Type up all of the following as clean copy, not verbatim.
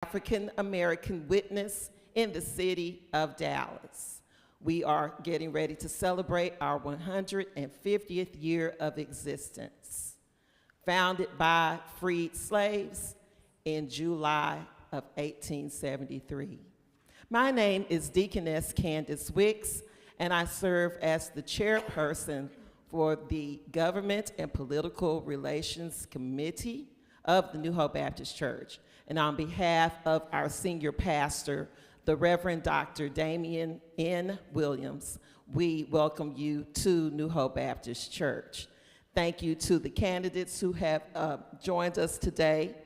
African American witness in the city of Dallas. We are getting ready to celebrate our 150th year of existence. Founded by freed slaves in July of 1873. My name is Deaconess Candace Wicks, and I serve as the chairperson for the Government and Political Relations Committee of the New Hope Baptist Church. And on behalf of our senior pastor, the Reverend Dr. Damian N. Williams, we welcome you to New Hope Baptist Church. Thank you to the candidates who have joined us today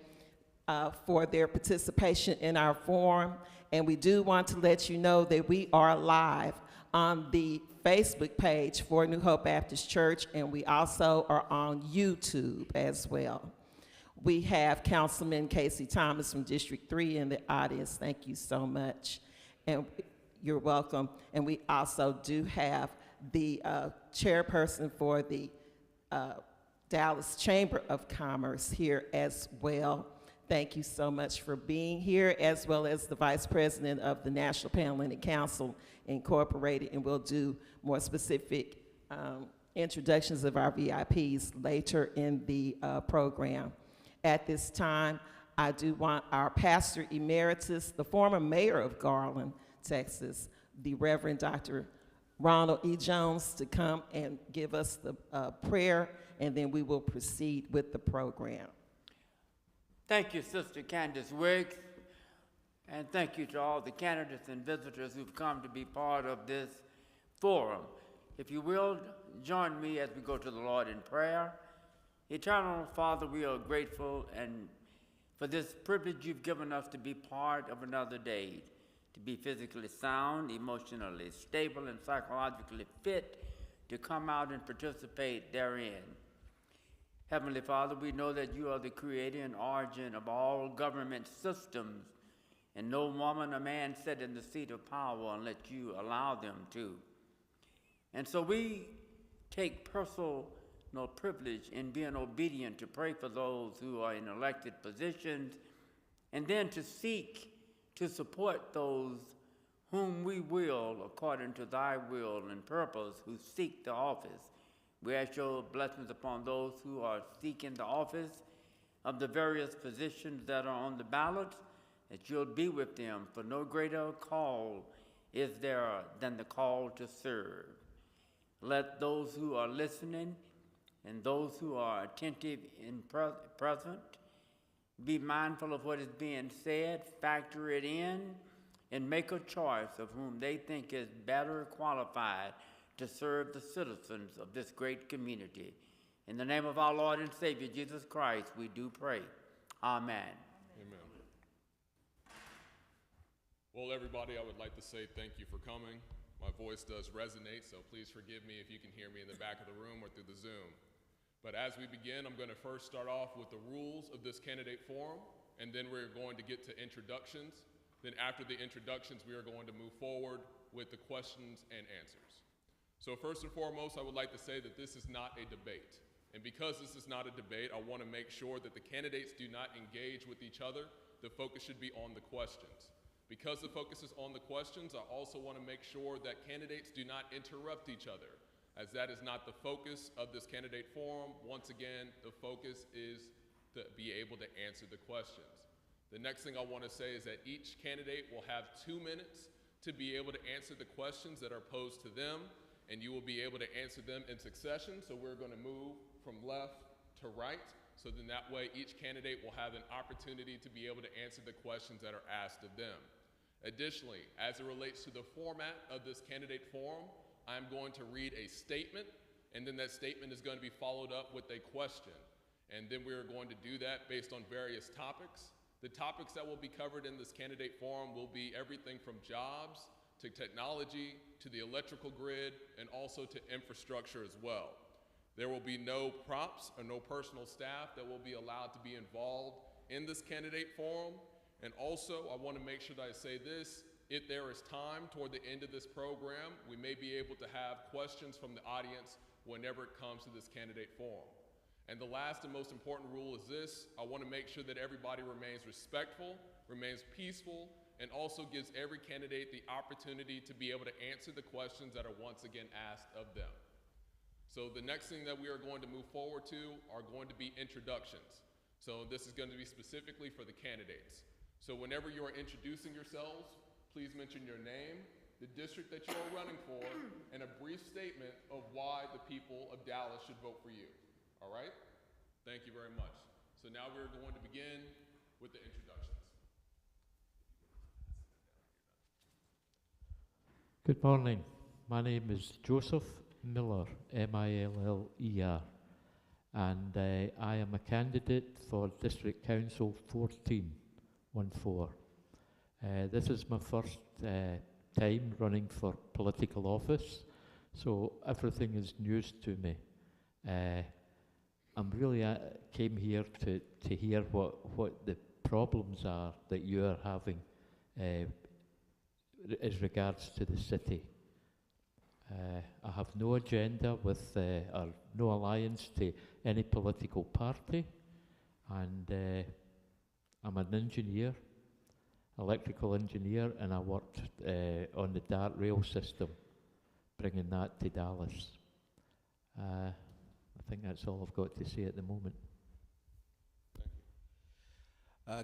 for their participation in our forum. And we do want to let you know that we are live on the Facebook page for New Hope Baptist Church, and we also are on YouTube as well. We have Councilman Casey Thomas from District 3 in the audience. Thank you so much, and you're welcome. And we also do have the chairperson for the Dallas Chamber of Commerce here as well. Thank you so much for being here, as well as the Vice President of the National Panhellenic Council Incorporated, and we'll do more specific introductions of our VIPs later in the program. At this time, I do want our Pastor Emeritus, the former mayor of Garland, Texas, the Reverend Dr. Ronald E. Jones, to come and give us the prayer, and then we will proceed with the program. Thank you, Sister Candace Wicks, and thank you to all the candidates and visitors who've come to be part of this forum. If you will, join me as we go to the Lord in prayer. Eternal Father, we are grateful and for this privilege you've given us to be part of another day, to be physically sound, emotionally stable, and psychologically fit to come out and participate therein. Heavenly Father, we know that you are the creator and origin of all government systems, and no woman or man sit in the seat of power unless you allow them to. And so we take personal privilege in being obedient to pray for those who are in elected positions, and then to seek to support those whom we will, according to thy will and purpose, who seek the office. We ask your blessings upon those who are seeking the office of the various positions that are on the ballot, that you'll be with them, for no greater call is there than the call to serve. Let those who are listening and those who are attentive and present be mindful of what is being said, factor it in, and make a choice of whom they think is better qualified to serve the citizens of this great community. In the name of our Lord and Savior, Jesus Christ, we do pray. Amen. Amen. Well, everybody, I would like to say thank you for coming. My voice does resonate, so please forgive me if you can hear me in the back of the room or through the Zoom. But as we begin, I'm going to first start off with the rules of this candidate forum, and then we're going to get to introductions. Then after the introductions, we are going to move forward with the questions and answers. So first and foremost, I would like to say that this is not a debate. And because this is not a debate, I want to make sure that the candidates do not engage with each other. The focus should be on the questions. Because the focus is on the questions, I also want to make sure that candidates do not interrupt each other, as that is not the focus of this candidate forum. Once again, the focus is to be able to answer the questions. The next thing I want to say is that each candidate will have 2 minutes to be able to answer the questions that are posed to them, and you will be able to answer them in succession. So we're going to move from left to right, so then that way each candidate will have an opportunity to be able to answer the questions that are asked of them. Additionally, as it relates to the format of this candidate forum, I'm going to read a statement, and then that statement is going to be followed up with a question. And then we're going to do that based on various topics. The topics that will be covered in this candidate forum will be everything from jobs to technology to the electrical grid and also to infrastructure as well. There will be no props or no personal staff that will be allowed to be involved in this candidate forum. And also, I want to make sure that I say this: if there is time toward the end of this program, we may be able to have questions from the audience whenever it comes to this candidate forum. And the last and most important rule is this: I want to make sure that everybody remains respectful remains peaceful, and also gives every candidate the opportunity to be able to answer the questions that are once again asked of them. So the next thing that we are going to move forward to are going to be introductions. So this is going to be specifically for the candidates. So whenever you are introducing yourselves, please mention your name, the district that you are running for, and a brief statement of why the people of Dallas should vote for you. All right? Thank you very much. So now we're going to begin with the introductions. Good morning. My name is Joseph Miller, M-I-L-L-E-R, and I am a candidate for District Council 14. This is my first time running for political office, so everything is news to me. I'm really came here to hear what the problems are that you are having as regards to the city. I have no agenda with or no alliance to any political party, and I'm an engineer, electrical engineer, and I worked on the DART rail system, bringing that to Dallas. I think that's all I've got to say at the moment.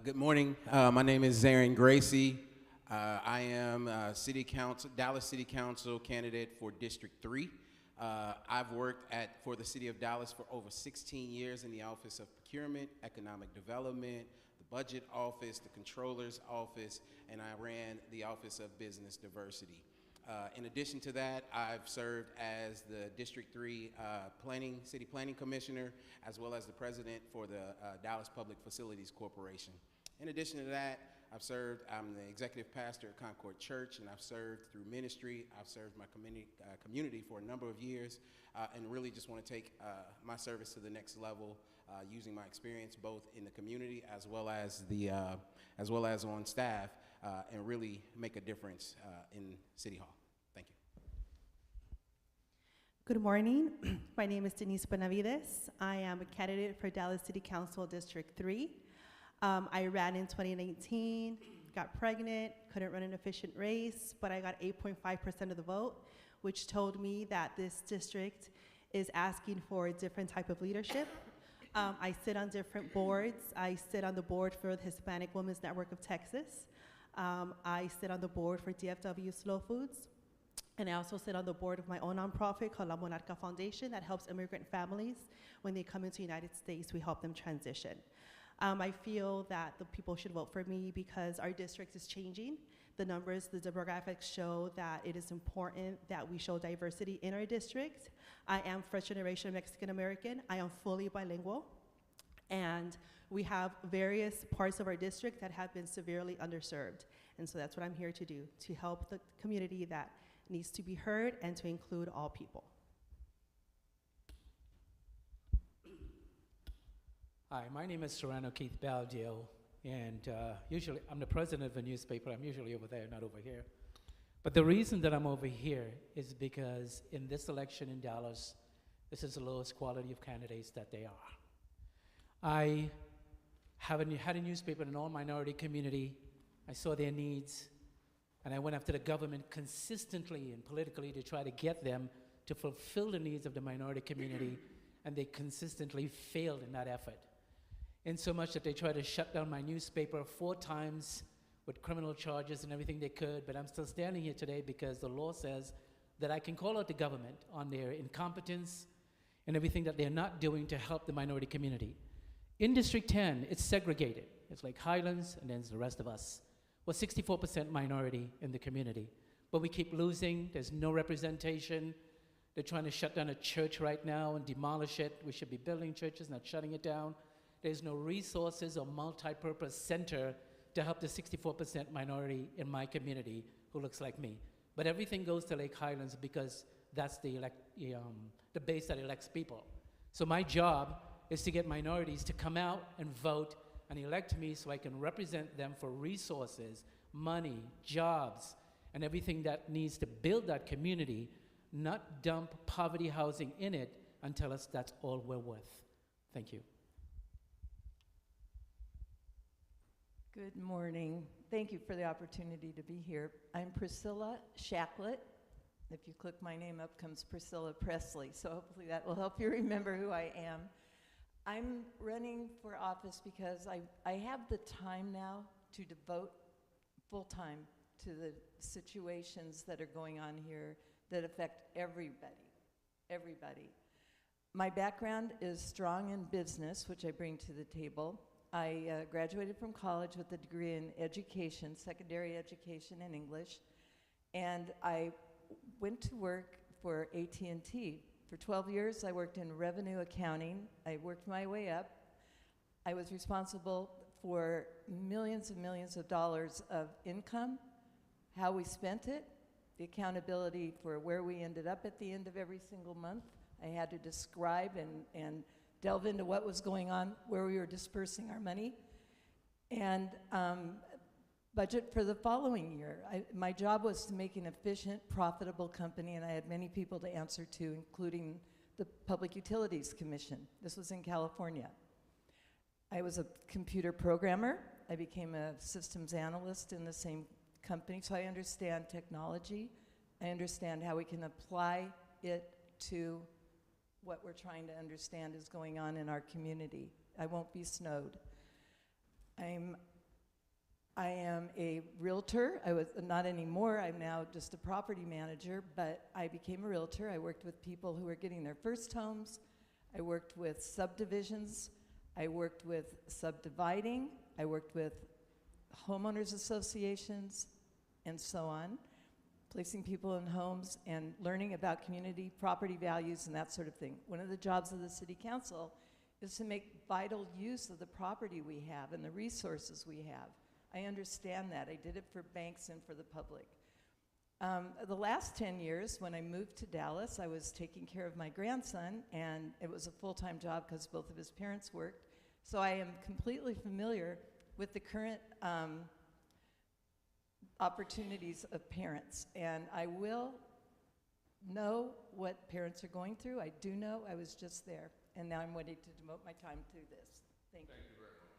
Good morning. My name is Zarin Gracie. I am Dallas City Council candidate for District 3. I've worked for the City of Dallas for over 16 years in the Office of Procurement, Economic Development, the Budget Office, the Controller's Office, and I ran the Office of Business Diversity. In addition to that, I've served as the District 3 City Planning Commissioner, as well as the President for the Dallas Public Facilities Corporation. In addition to that, I'm the executive pastor at Concord Church, and I've served through ministry. I've served my community for a number of years, and really just want to take my service to the next level, using my experience both in the community as well as on staff, and really make a difference in City Hall. Thank you. Good morning. My name is Denise Benavides. I am a candidate for Dallas City Council District 3. I ran in 2019, got pregnant, couldn't run an efficient race, but I got 8.5% of the vote, which told me that this district is asking for a different type of leadership. I sit on different boards. I sit on the board for the Hispanic Women's Network of Texas. I sit on the board for DFW Slow Foods. And I also sit on the board of my own nonprofit called La Monarca Foundation that helps immigrant families when they come into the United States. We help them transition. I feel that the people should vote for me because our district is changing. The numbers, the demographics show that it is important that we show diversity in our district. I am first generation Mexican American. I am fully bilingual. And we have various parts of our district that have been severely underserved. And so that's what I'm here to do, to help the community that needs to be heard and to include all people. Hi, my name is Serrano Keith Baldio, and usually I'm the president of a newspaper. I'm usually over there, not over here. But the reason that I'm over here is because in this election in Dallas, this is the lowest quality of candidates that they are. I had a newspaper in an all-minority community. I saw their needs, and I went after the government consistently and politically to try to get them to fulfill the needs of the minority community, and they consistently failed in that effort. In so much that they tried to shut down my newspaper 4 times with criminal charges and everything they could, but I'm still standing here today because the law says that I can call out the government on their incompetence and everything that they're not doing to help the minority community. In District 10, it's segregated. It's like Highlands, and then it's the rest of us. We're 64% minority in the community, but we keep losing. There's no representation. They're trying to shut down a church right now and demolish it. We should be building churches, not shutting it down. There's no resources or multi-purpose center to help the 64% minority in my community who looks like me. But everything goes to Lake Highlands because that's the base that elects people. So my job is to get minorities to come out and vote and elect me so I can represent them for resources, money, jobs, and everything that needs to build that community, not dump poverty housing in it and tell us that's all we're worth. Thank you. Good morning. Thank you for the opportunity to be here. I'm Priscilla Shacklett. If you click my name up, comes Priscilla Presley, so hopefully that will help you remember who I am. I'm running for office because I have the time now to devote full-time to the situations that are going on here that affect everybody. My background is strong in business, which I bring to the table. I graduated from college with a degree in education, secondary education in English, and I went to work for AT&T. For 12 years, I worked in revenue accounting. I worked my way up. I was responsible for millions and millions of dollars of income, how we spent it, the accountability for where we ended up at the end of every single month. I had to describe and delve into what was going on, where we were dispersing our money, and budget for the following year. My job was to make an efficient, profitable company, and I had many people to answer to, including the Public Utilities Commission. This was in California. I was a computer programmer. I became a systems analyst in the same company, so I understand technology. I understand how we can apply it to what we're trying to understand is going on in our community. I won't be snowed. I am a realtor. I was not anymore. I'm now just a property manager, but I became a realtor. I worked with people who were getting their first homes. I worked with subdivisions. I worked with subdividing. I worked with homeowners associations and so on, placing people in homes and learning about community property values and that sort of thing. One of the jobs of the city council is to make vital use of the property we have and the resources we have. I understand that. I did it for banks and for the public. The last 10 years, when I moved to Dallas, I was taking care of my grandson, and it was a full-time job because both of his parents worked. So I am completely familiar with the current opportunities of parents, and I will know what parents are going through. I do know. I was just there, and now I'm ready to devote my time to this. Thank you. Thank you very much.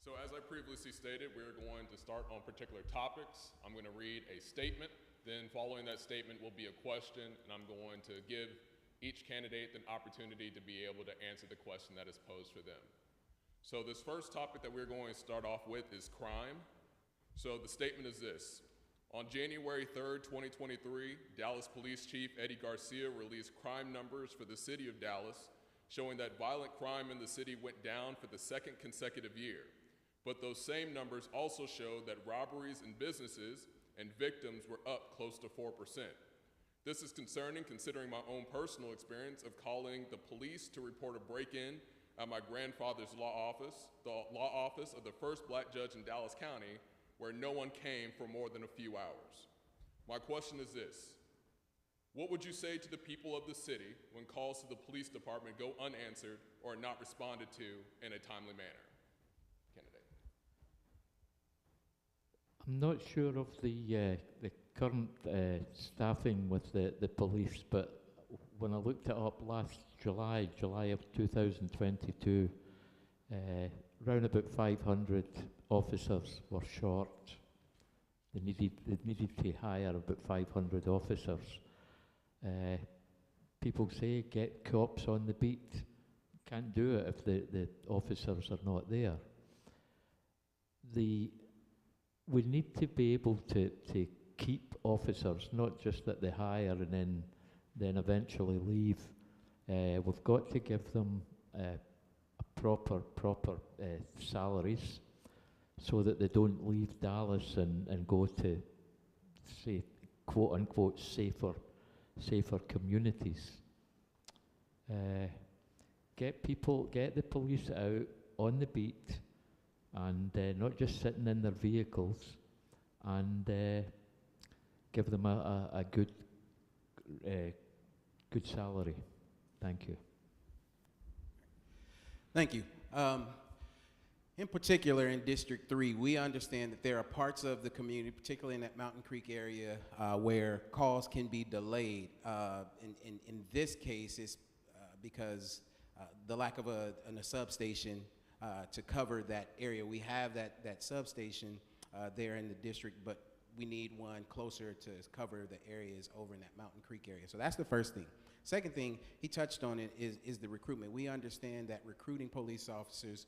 So as I previously stated, we're going to start on particular topics. I'm going to read a statement. Then following that statement will be a question, and I'm going to give each candidate an opportunity to be able to answer the question that is posed for them. So this first topic that we're going to start off with is crime. So the statement is this. On January 3rd, 2023, Dallas Police Chief Eddie Garcia released crime numbers for the city of Dallas, showing that violent crime in the city went down for the second consecutive year. But those same numbers also showed that robberies in businesses and victims were up close to 4%. This is concerning considering my own personal experience of calling the police to report a break-in at my grandfather's law office, the law office of the first black judge in Dallas County, where no one came for more than a few hours. My question is this: what would you say to the people of the city when calls to the police department go unanswered or not responded to in a timely manner? Candidate. I'm not sure of the current staffing with the police, but when I looked it up last July of 2022, round about 500 officers were short. They needed to hire about 500 officers. People say get cops on the beat. Can't do it if the officers are not there. We need to be able to keep officers, not just that they hire and then eventually leave. We've got to give them proper salaries so that they don't leave Dallas and go to, say, quote unquote, safer communities. Get the police out on the beat and not just sitting in their vehicles, and give them a good salary. Thank you. Thank you. In particular, in District 3, we understand that there are parts of the community, particularly in that Mountain Creek area, where calls can be delayed. In this case, it's because the lack of a substation to cover that area. We have that substation there in the district, but we need one closer to cover the areas over in that Mountain Creek area. So that's the first thing. Second thing, he touched on it, is the recruitment. We understand that recruiting police officers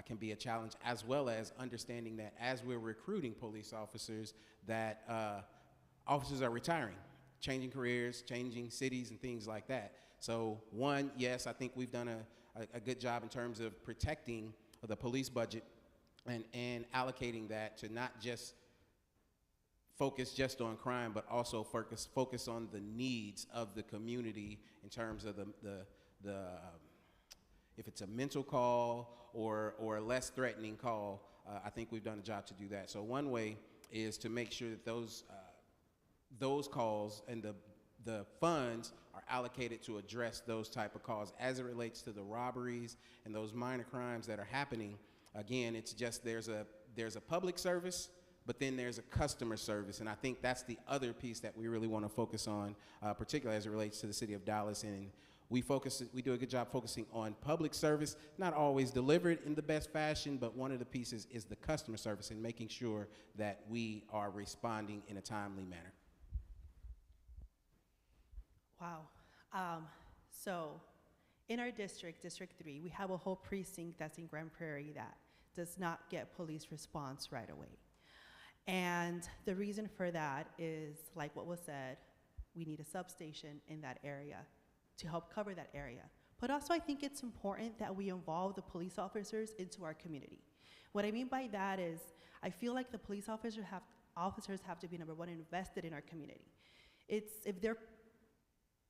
can be a challenge, as well as understanding that as we're recruiting police officers, that officers are retiring, changing careers, changing cities, and things like that. So one, yes, I think we've done a good job in terms of protecting the police budget and allocating that to not just focus just on crime, but also focus on the needs of the community in terms of the if it's a mental call or a less threatening call. I think we've done a job to do that. So one way is to make sure that those calls and the funds are allocated to address those type of calls. As it relates to the robberies and those minor crimes that are happening, again, it's just there's a public service, but then there's a customer service, and I think that's the other piece that we really want to focus on, particularly as it relates to the city of Dallas. And we do a good job focusing on public service, not always delivered in the best fashion, but one of the pieces is the customer service and making sure that we are responding in a timely manner. Wow. So in our district, District 3, we have a whole precinct that's in Grand Prairie that does not get police response right away. And the reason for that is, like what was said, we need a substation in that area to help cover that area. But also, I think it's important that we involve the police officers into our community. What I mean by that is, I feel like the police officers have to be, number one, invested in our community. If they're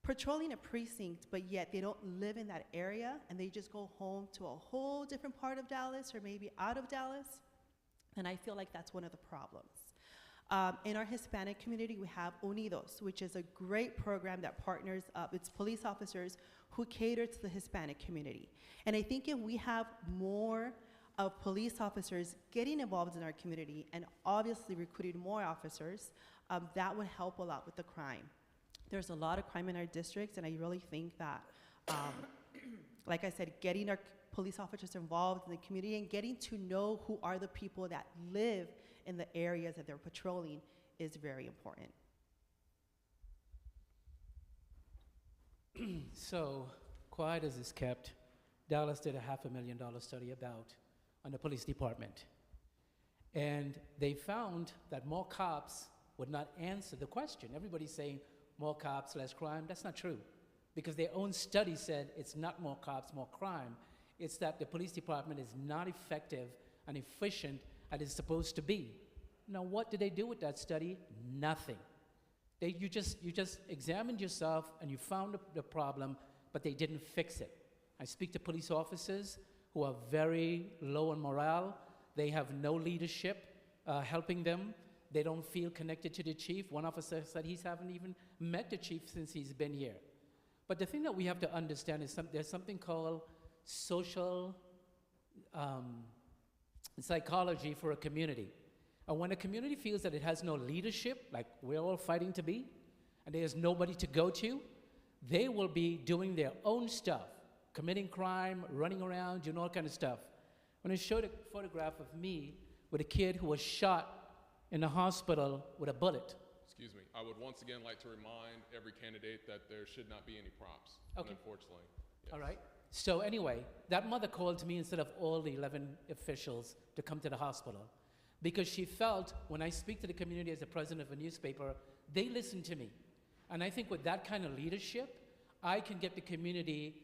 patrolling a precinct, but yet they don't live in that area, and they just go home to a whole different part of Dallas, or maybe out of Dallas, and I feel like that's one of the problems. In our Hispanic community, we have Unidos, which is a great program that partners up. It's police officers who cater to the Hispanic community. And I think if we have more of police officers getting involved in our community and obviously recruiting more officers, that would help a lot with the crime. There's a lot of crime in our districts, and I really think that, like I said, getting our police officers involved in the community and getting to know who are the people that live in the areas that they're patrolling is very important. So, quiet as is kept, Dallas did a $500,000 study on the police department. And they found that more cops would not answer the question. Everybody's saying more cops, less crime. That's not true, because their own study said it's not more cops, more crime. It's that the police department is not effective and efficient as it's supposed to be. Now, what did they do with that study? Nothing. You just examined yourself and you found the problem, but they didn't fix it. I speak to police officers who are very low on morale. They have no leadership helping them. They don't feel connected to the chief. One officer said he hasn't even met the chief since he's been here. But the thing that we have to understand is there's something called social psychology for a community. And when a community feels that it has no leadership, like we're all fighting to be, and there's nobody to go to, they will be doing their own stuff, committing crime, running around, doing all kind of stuff. When I showed a photograph of me with a kid who was shot in the hospital with a bullet. Excuse me. I would once again like to remind every candidate that there should not be any props. Okay. Unfortunately. Yes. All right. So anyway, that mother called me instead of all the 11 officials to come to the hospital, because she felt when I speak to the community as the president of a newspaper, they listen to me. And I think with that kind of leadership, I can get the community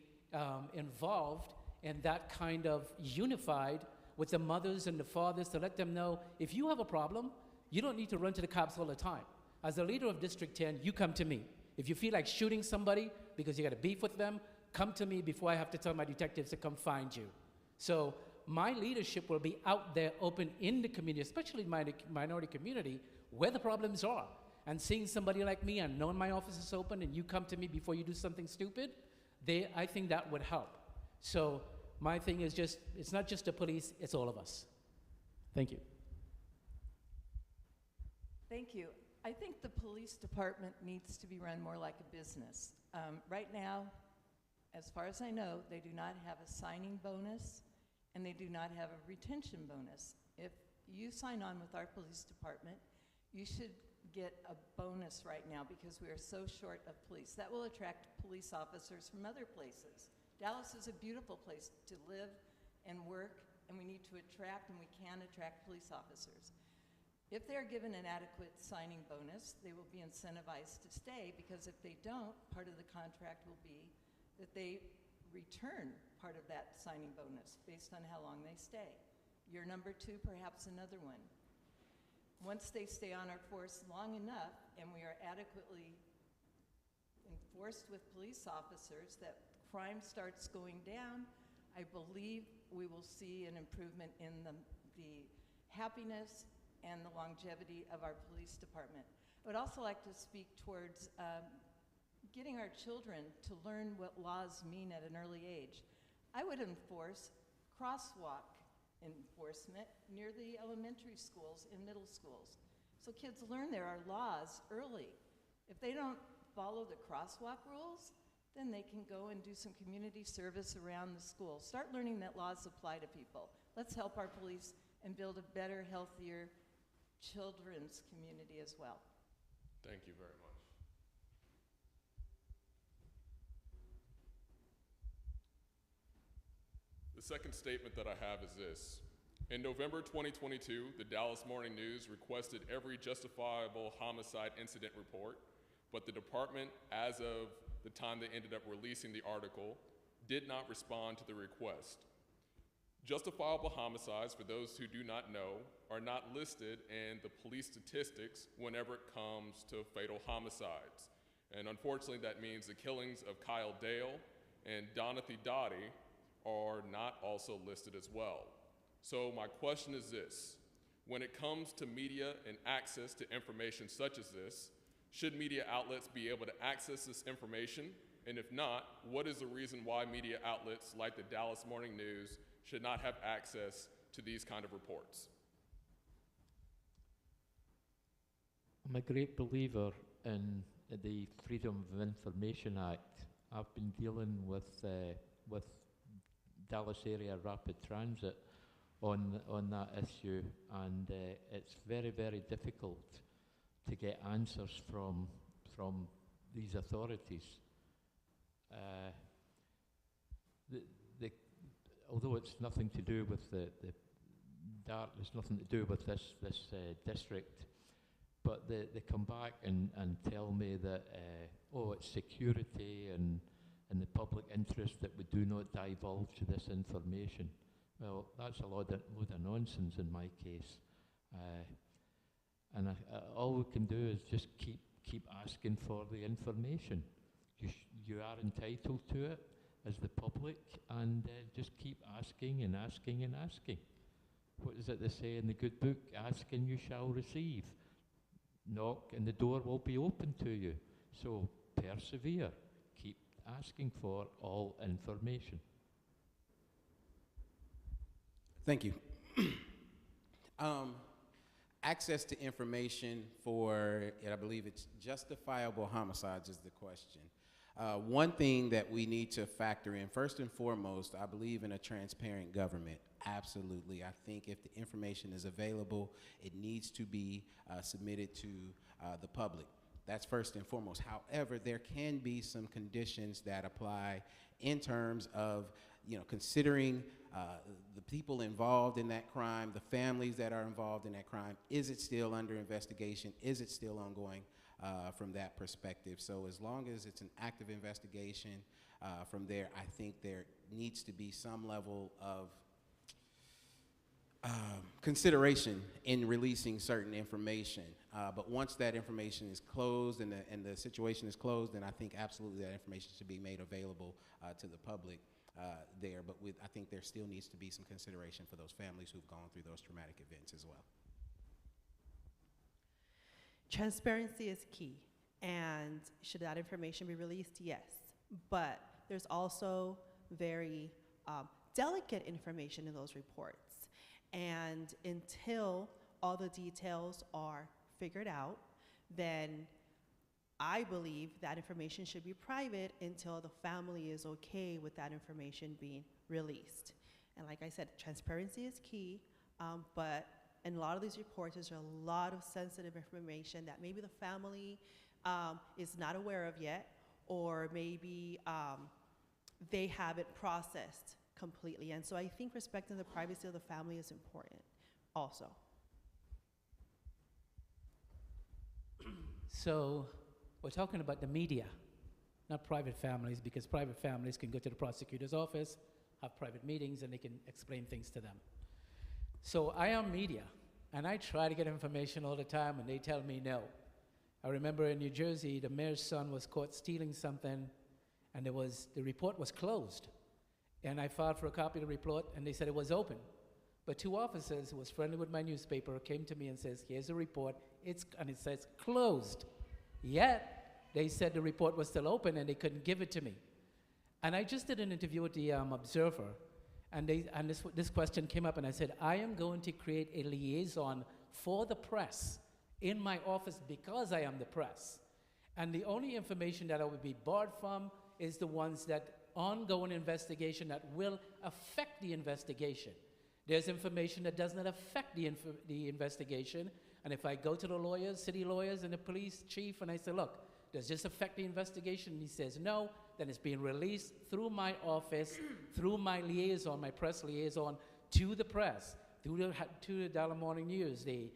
involved and that kind of unified with the mothers and the fathers to let them know, if you have a problem, you don't need to run to the cops all the time. As the leader of District 10, you come to me. If you feel like shooting somebody because you got a beef with them, come to me before I have to tell my detectives to come find you. So my leadership will be out there open in the community, especially my minority community, where the problems are. And seeing somebody like me and knowing my office is open and you come to me before you do something stupid, I think that would help. So my thing is just, it's not just the police, it's all of us. Thank you. Thank you. I think the police department needs to be run more like a business. Right now, As far as I know, they do not have a signing bonus, and they do not have a retention bonus. If you sign on with our police department, you should get a bonus right now because we are so short of police. That will attract police officers from other places. Dallas is a beautiful place to live and work, and we need to attract, and we can attract police officers. If they're given an adequate signing bonus, they will be incentivized to stay, because if they don't, part of the contract will be that they return part of that signing bonus based on how long they stay. Year number 2, perhaps another one. Once they stay on our force long enough and we are adequately enforced with police officers that crime starts going down, I believe we will see an improvement in the happiness and the longevity of our police department. I would also like to speak towards getting our children to learn what laws mean at an early age. I would enforce crosswalk enforcement near the elementary schools and middle schools, so kids learn there are laws early. If they don't follow the crosswalk rules, then they can go and do some community service around the school. Start learning that laws apply to people. Let's help our police and build a better, healthier children's community as well. Thank you very much. The second statement that I have is this. In November 2022, the Dallas Morning News requested every justifiable homicide incident report, but the department, as of the time they ended up releasing the article, did not respond to the request. Justifiable homicides, for those who do not know, are not listed in the police statistics whenever it comes to fatal homicides. And unfortunately, that means the killings of Kyle Dale and Donathy Dottie are not also listed as well. So my question is this: when it comes to media and access to information such as this, should media outlets be able to access this information? And if not, what is the reason why media outlets like the Dallas Morning News should not have access to these kind of reports? I'm a great believer in the Freedom of Information Act. I've been dealing with Dallas Area Rapid Transit on that issue, and it's very, very difficult to get answers from these authorities. Although it's nothing to do with there's nothing to do with this district, but they come back and tell me that it's security and the public interest that we do not divulge this information. Well, that's a load of nonsense in my case. And all we can do is just keep asking for the information. You are entitled to it as the public, and just keep asking and asking and asking. What is it they say in the good book? Ask and you shall receive. Knock and the door will be open to you. So persevere. Keep asking for all information. Thank you. Access to information for, I believe it's justifiable homicides is the question. One thing that we need to factor in, first and foremost, I believe in a transparent government. Absolutely. I think if the information is available, it needs to be submitted to the public. That's first and foremost. However, there can be some conditions that apply in terms of, considering the people involved in that crime, the families that are involved in that crime. Is it still under investigation? Is it still ongoing from that perspective? So as long as it's an active investigation from there, I think there needs to be some level of consideration in releasing certain information. But once that information is closed and the situation is closed, then I think absolutely that information should be made available to the public there. But I think there still needs to be some consideration for those families who've gone through those traumatic events as well. Transparency is key, and should that information be released? Yes. But there's also very delicate information in those reports. And until all the details are figured out, then I believe that information should be private until the family is okay with that information being released. And like I said, transparency is key, but in a lot of these reports, there's a lot of sensitive information that maybe the family is not aware of yet, or maybe they haven't processed completely. And so I think respecting the privacy of the family is important also. So we're talking about the media, not private families, because private families can go to the prosecutor's office, have private meetings, and they can explain things to them. So I am media, and I try to get information all the time, and they tell me no. I remember in New Jersey, the mayor's son was caught stealing something, and the report was closed. And I filed for a copy of the report, and they said it was open. But two officers who was friendly with my newspaper came to me and says, here's the report, and it says closed. Yet, they said the report was still open and they couldn't give it to me. And I just did an interview with the Observer, and this question came up, and I said, I am going to create a liaison for the press in my office because I am the press. And the only information that I would be barred from is the ones that ongoing investigation that will affect the investigation. There's information that does not affect the investigation, and if I go to the lawyers, city lawyers, and the police chief, and I say, look, does this affect the investigation? And he says no, then it's being released through my office, through my liaison, my press liaison, to the press, to the Dallas Morning News, the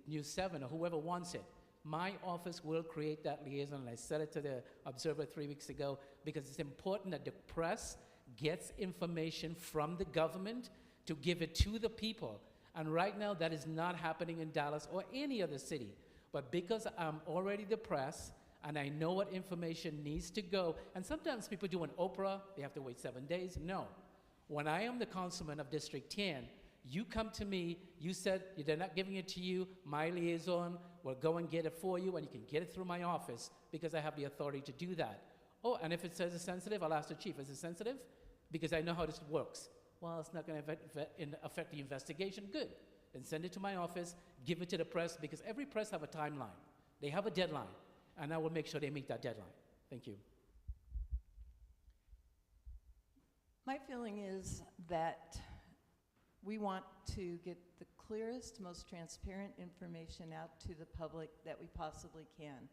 News 7, or whoever wants it. My office will create that liaison, and I said it to the Observer 3 weeks ago, because it's important that the press gets information from the government to give it to the people. And right now, that is not happening in Dallas or any other city. But because I'm already the press, and I know what information needs to go, and sometimes people do an Oprah, they have to wait 7 days. No. When I am the councilman of District 10, you come to me, you said they're not giving it to you, my liaison will go and get it for you, and you can get it through my office because I have the authority to do that. Oh, and if it says it's sensitive, I'll ask the chief, is it sensitive? Because I know how this works. Well, it's not going to affect the investigation. Good. Then send it to my office, give it to the press, because every press have a timeline. They have a deadline, and I will make sure they meet that deadline. Thank you. My feeling is that we want to get the clearest, most transparent information out to the public that we possibly can.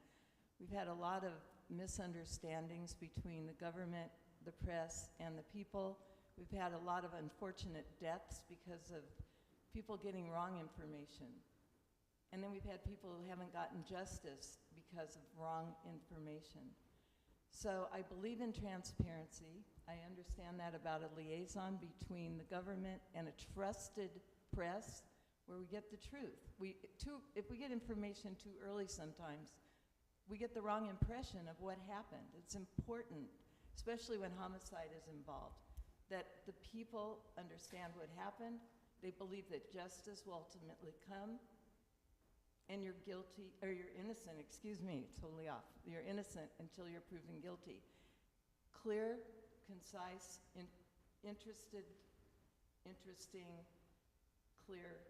We've had a lot of misunderstandings between the government, the press, and the people. We've had a lot of unfortunate deaths because of people getting wrong information. And then we've had people who haven't gotten justice because of wrong information. So I believe in transparency. I understand that about a liaison between the government and a trusted press where we get the truth. If we get information too early sometimes, we get the wrong impression of what happened. It's important, especially when homicide is involved, that the people understand what happened, they believe that justice will ultimately come, and you're guilty, or you're innocent, excuse me, totally off. You're innocent until you're proven guilty. Clear, concise, interesting, clear,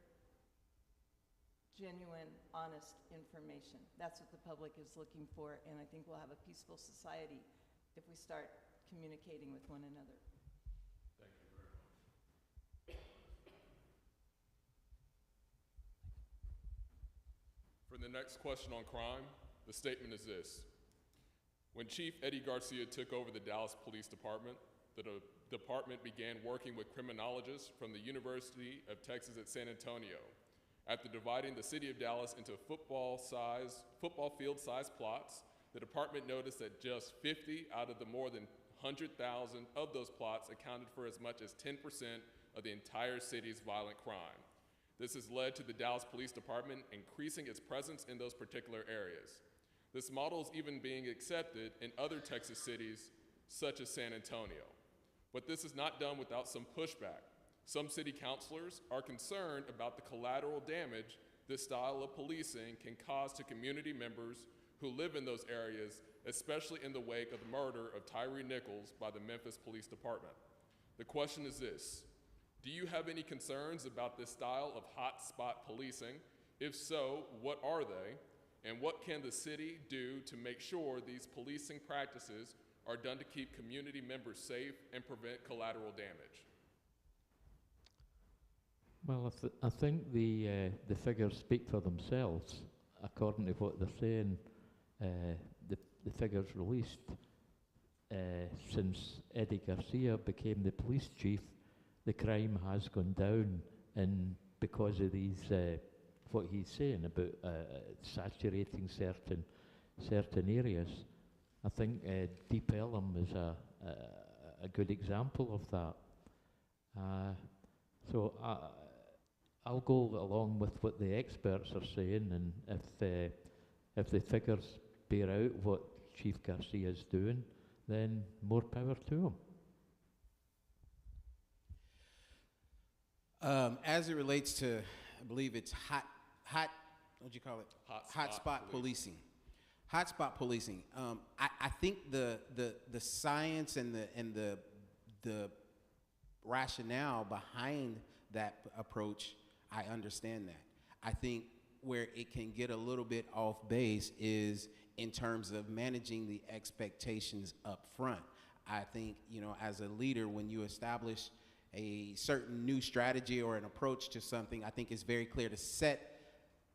genuine, honest information. That's what the public is looking for, and I think we'll have a peaceful society if we start communicating with one another. Thank you very much. For the next question on crime, the statement is this. When Chief Eddie Garcia took over the Dallas Police Department, the department began working with criminologists from the University of Texas at San Antonio. After dividing the city of Dallas into football field-sized plots, the department noticed that just 50 out of the more than 100,000 of those plots accounted for as much as 10% of the entire city's violent crime. This has led to the Dallas Police Department increasing its presence in those particular areas. This model is even being accepted in other Texas cities, such as San Antonio. But this is not done without some pushback. Some city councilors are concerned about the collateral damage this style of policing can cause to community members who live in those areas, especially in the wake of the murder of Tyree Nichols by the Memphis Police Department. The question is this: do you have any concerns about this style of hotspot policing? If so, what are they? And what can the city do to make sure these policing practices are done to keep community members safe and prevent collateral damage? Well, I think the figures speak for themselves. According to what they're saying, the figures released since Eddie Garcia became the police chief, the crime has gone down, and because of these, what he's saying about saturating certain areas, I think Deep Ellum is a good example of that. So I'll go along with what the experts are saying, and if the figures bear out what Chief Garcia is doing, then more power to him. As it relates to, I believe it's what do you call it? Hotspot policing. Hotspot policing. I think the science and the rationale behind that approach, I understand that. I think where it can get a little bit off base is in terms of managing the expectations up front. I think, as a leader, when you establish a certain new strategy or an approach to something, I think it's very clear to set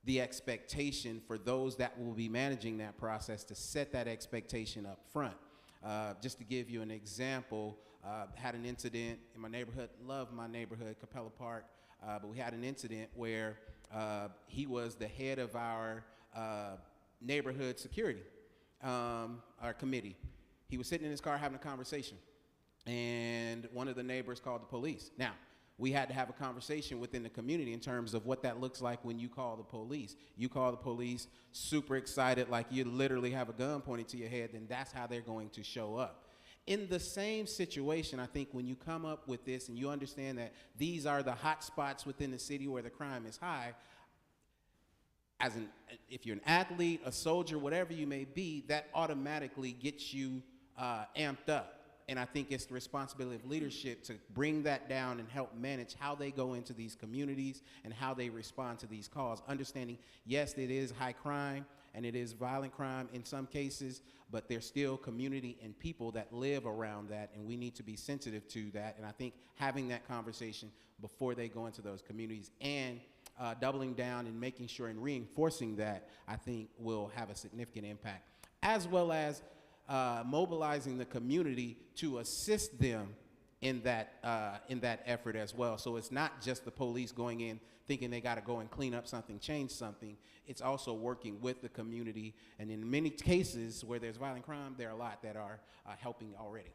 the expectation for those that will be managing that process, to set that expectation up front. Just to give you an example, had an incident in my neighborhood, love my neighborhood, Capella Park, but we had an incident where he was the head of our neighborhood security, our committee. He was sitting in his car having a conversation, and one of the neighbors called the police. Now, we had to have a conversation within the community in terms of what that looks like when you call the police. You call the police super excited, like you literally have a gun pointed to your head, then that's how they're going to show up. In the same situation, I think when you come up with this and you understand that these are the hot spots within the city where the crime is high, if you're an athlete, a soldier, whatever you may be, that automatically gets you amped up. And I think it's the responsibility of leadership to bring that down and help manage how they go into these communities and how they respond to these calls. Understanding, yes, it is high crime and it is violent crime in some cases, but there's still community and people that live around that, and we need to be sensitive to that. And I think having that conversation before they go into those communities and doubling down and making sure and reinforcing that, I think will have a significant impact, as well as mobilizing the community to assist them in that effort as well. So it's not just the police going in thinking they got to go and clean up something, change something. It's also working with the community. And in many cases where there's violent crime, there are a lot that are helping already.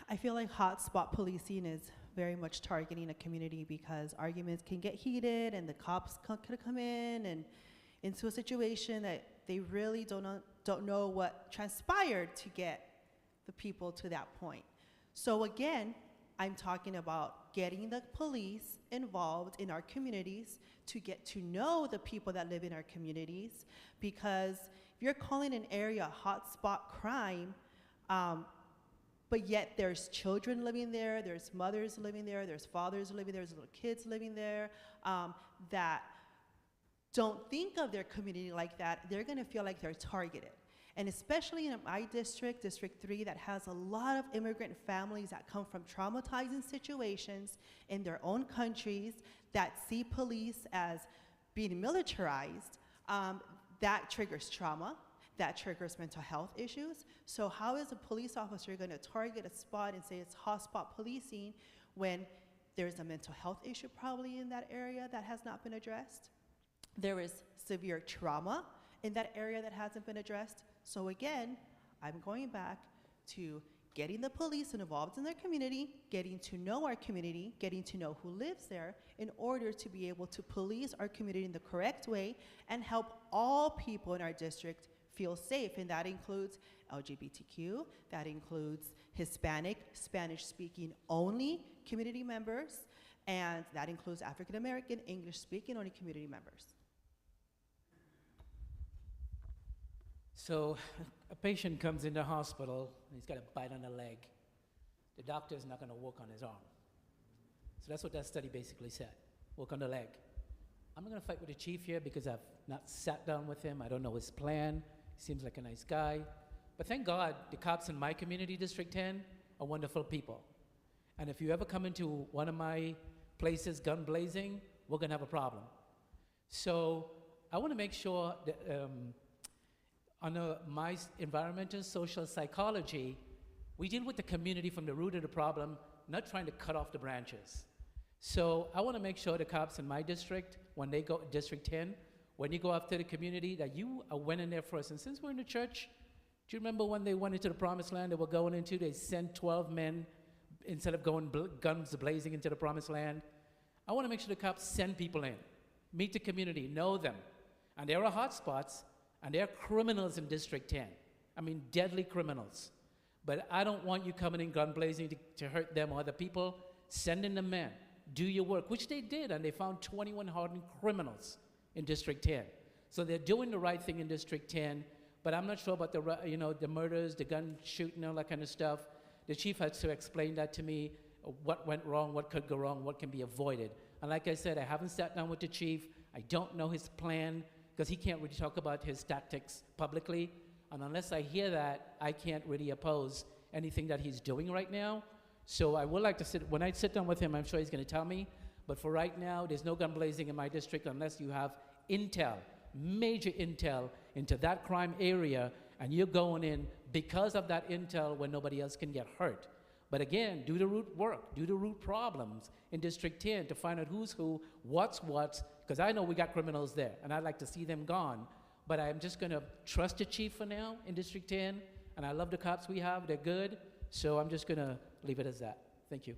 I feel like hotspot policing is very much targeting a community because arguments can get heated and the cops could come in and into a situation that they really don't know what transpired to get the people to that point. So again, I'm talking about getting the police involved in our communities to get to know the people that live in our communities, because if you're calling an area hotspot crime, but yet there's children living there, there's mothers living there, there's fathers living there, there's little kids living there, that don't think of their community like that, they're gonna feel like they're targeted. And especially in my district, District 3, that has a lot of immigrant families that come from traumatizing situations in their own countries, that see police as being militarized, that triggers trauma, that triggers mental health issues. So how is a police officer gonna target a spot and say it's hotspot policing when there's a mental health issue probably in that area that has not been addressed? There is severe trauma in that area that hasn't been addressed. So again, I'm going back to getting the police involved in their community, getting to know our community, getting to know who lives there in order to be able to police our community in the correct way and help all people in our district feel safe. And that includes LGBTQ, that includes Hispanic, Spanish-speaking only community members, and that includes African American, English-speaking only community members. So a patient comes in the hospital and he's got a bite on the leg. The doctor is not going to work on his arm. So that's what that study basically said, work on the leg. I'm not going to fight with the chief here because I've not sat down with him. I don't know his plan. He seems like a nice guy. But thank God the cops in my community, District 10, are wonderful people. And if you ever come into one of my places gun blazing, we're going to have a problem. So I want to make sure that under my environmental social psychology, we deal with the community from the root of the problem, not trying to cut off the branches. So I want to make sure the cops in my district, when they go, District 10, when you go after the community, that you are went in there first. And since we're in the church, do you remember when they went into the promised land they were going into, they sent 12 men instead of going guns blazing into the promised land? I want to make sure the cops send people in, meet the community, know them. And there are hot spots, and there are criminals in District 10. I mean, deadly criminals. But I don't want you coming in gun blazing to hurt them or other people. Send in the men. Do your work, which they did, and they found 21 hardened criminals in District 10. So they're doing the right thing in District 10, but I'm not sure about the murders, the gun shooting, all that kind of stuff. The chief has to explain that to me, what went wrong, what could go wrong, what can be avoided. And like I said, I haven't sat down with the chief. I don't know his plan, because he can't really talk about his tactics publicly. And unless I hear that, I can't really oppose anything that he's doing right now. So I would like to when I sit down with him, I'm sure he's going to tell me. But for right now, there's no gun blazing in my district unless you have intel, major intel into that crime area, and you're going in because of that intel when nobody else can get hurt. But again, do the root work, do the root problems in District 10 to find out who's who, what's what, because I know we got criminals there, and I'd like to see them gone. But I'm just going to trust the chief for now in District 10, and I love the cops we have, they're good, so I'm just going to leave it as that. Thank you.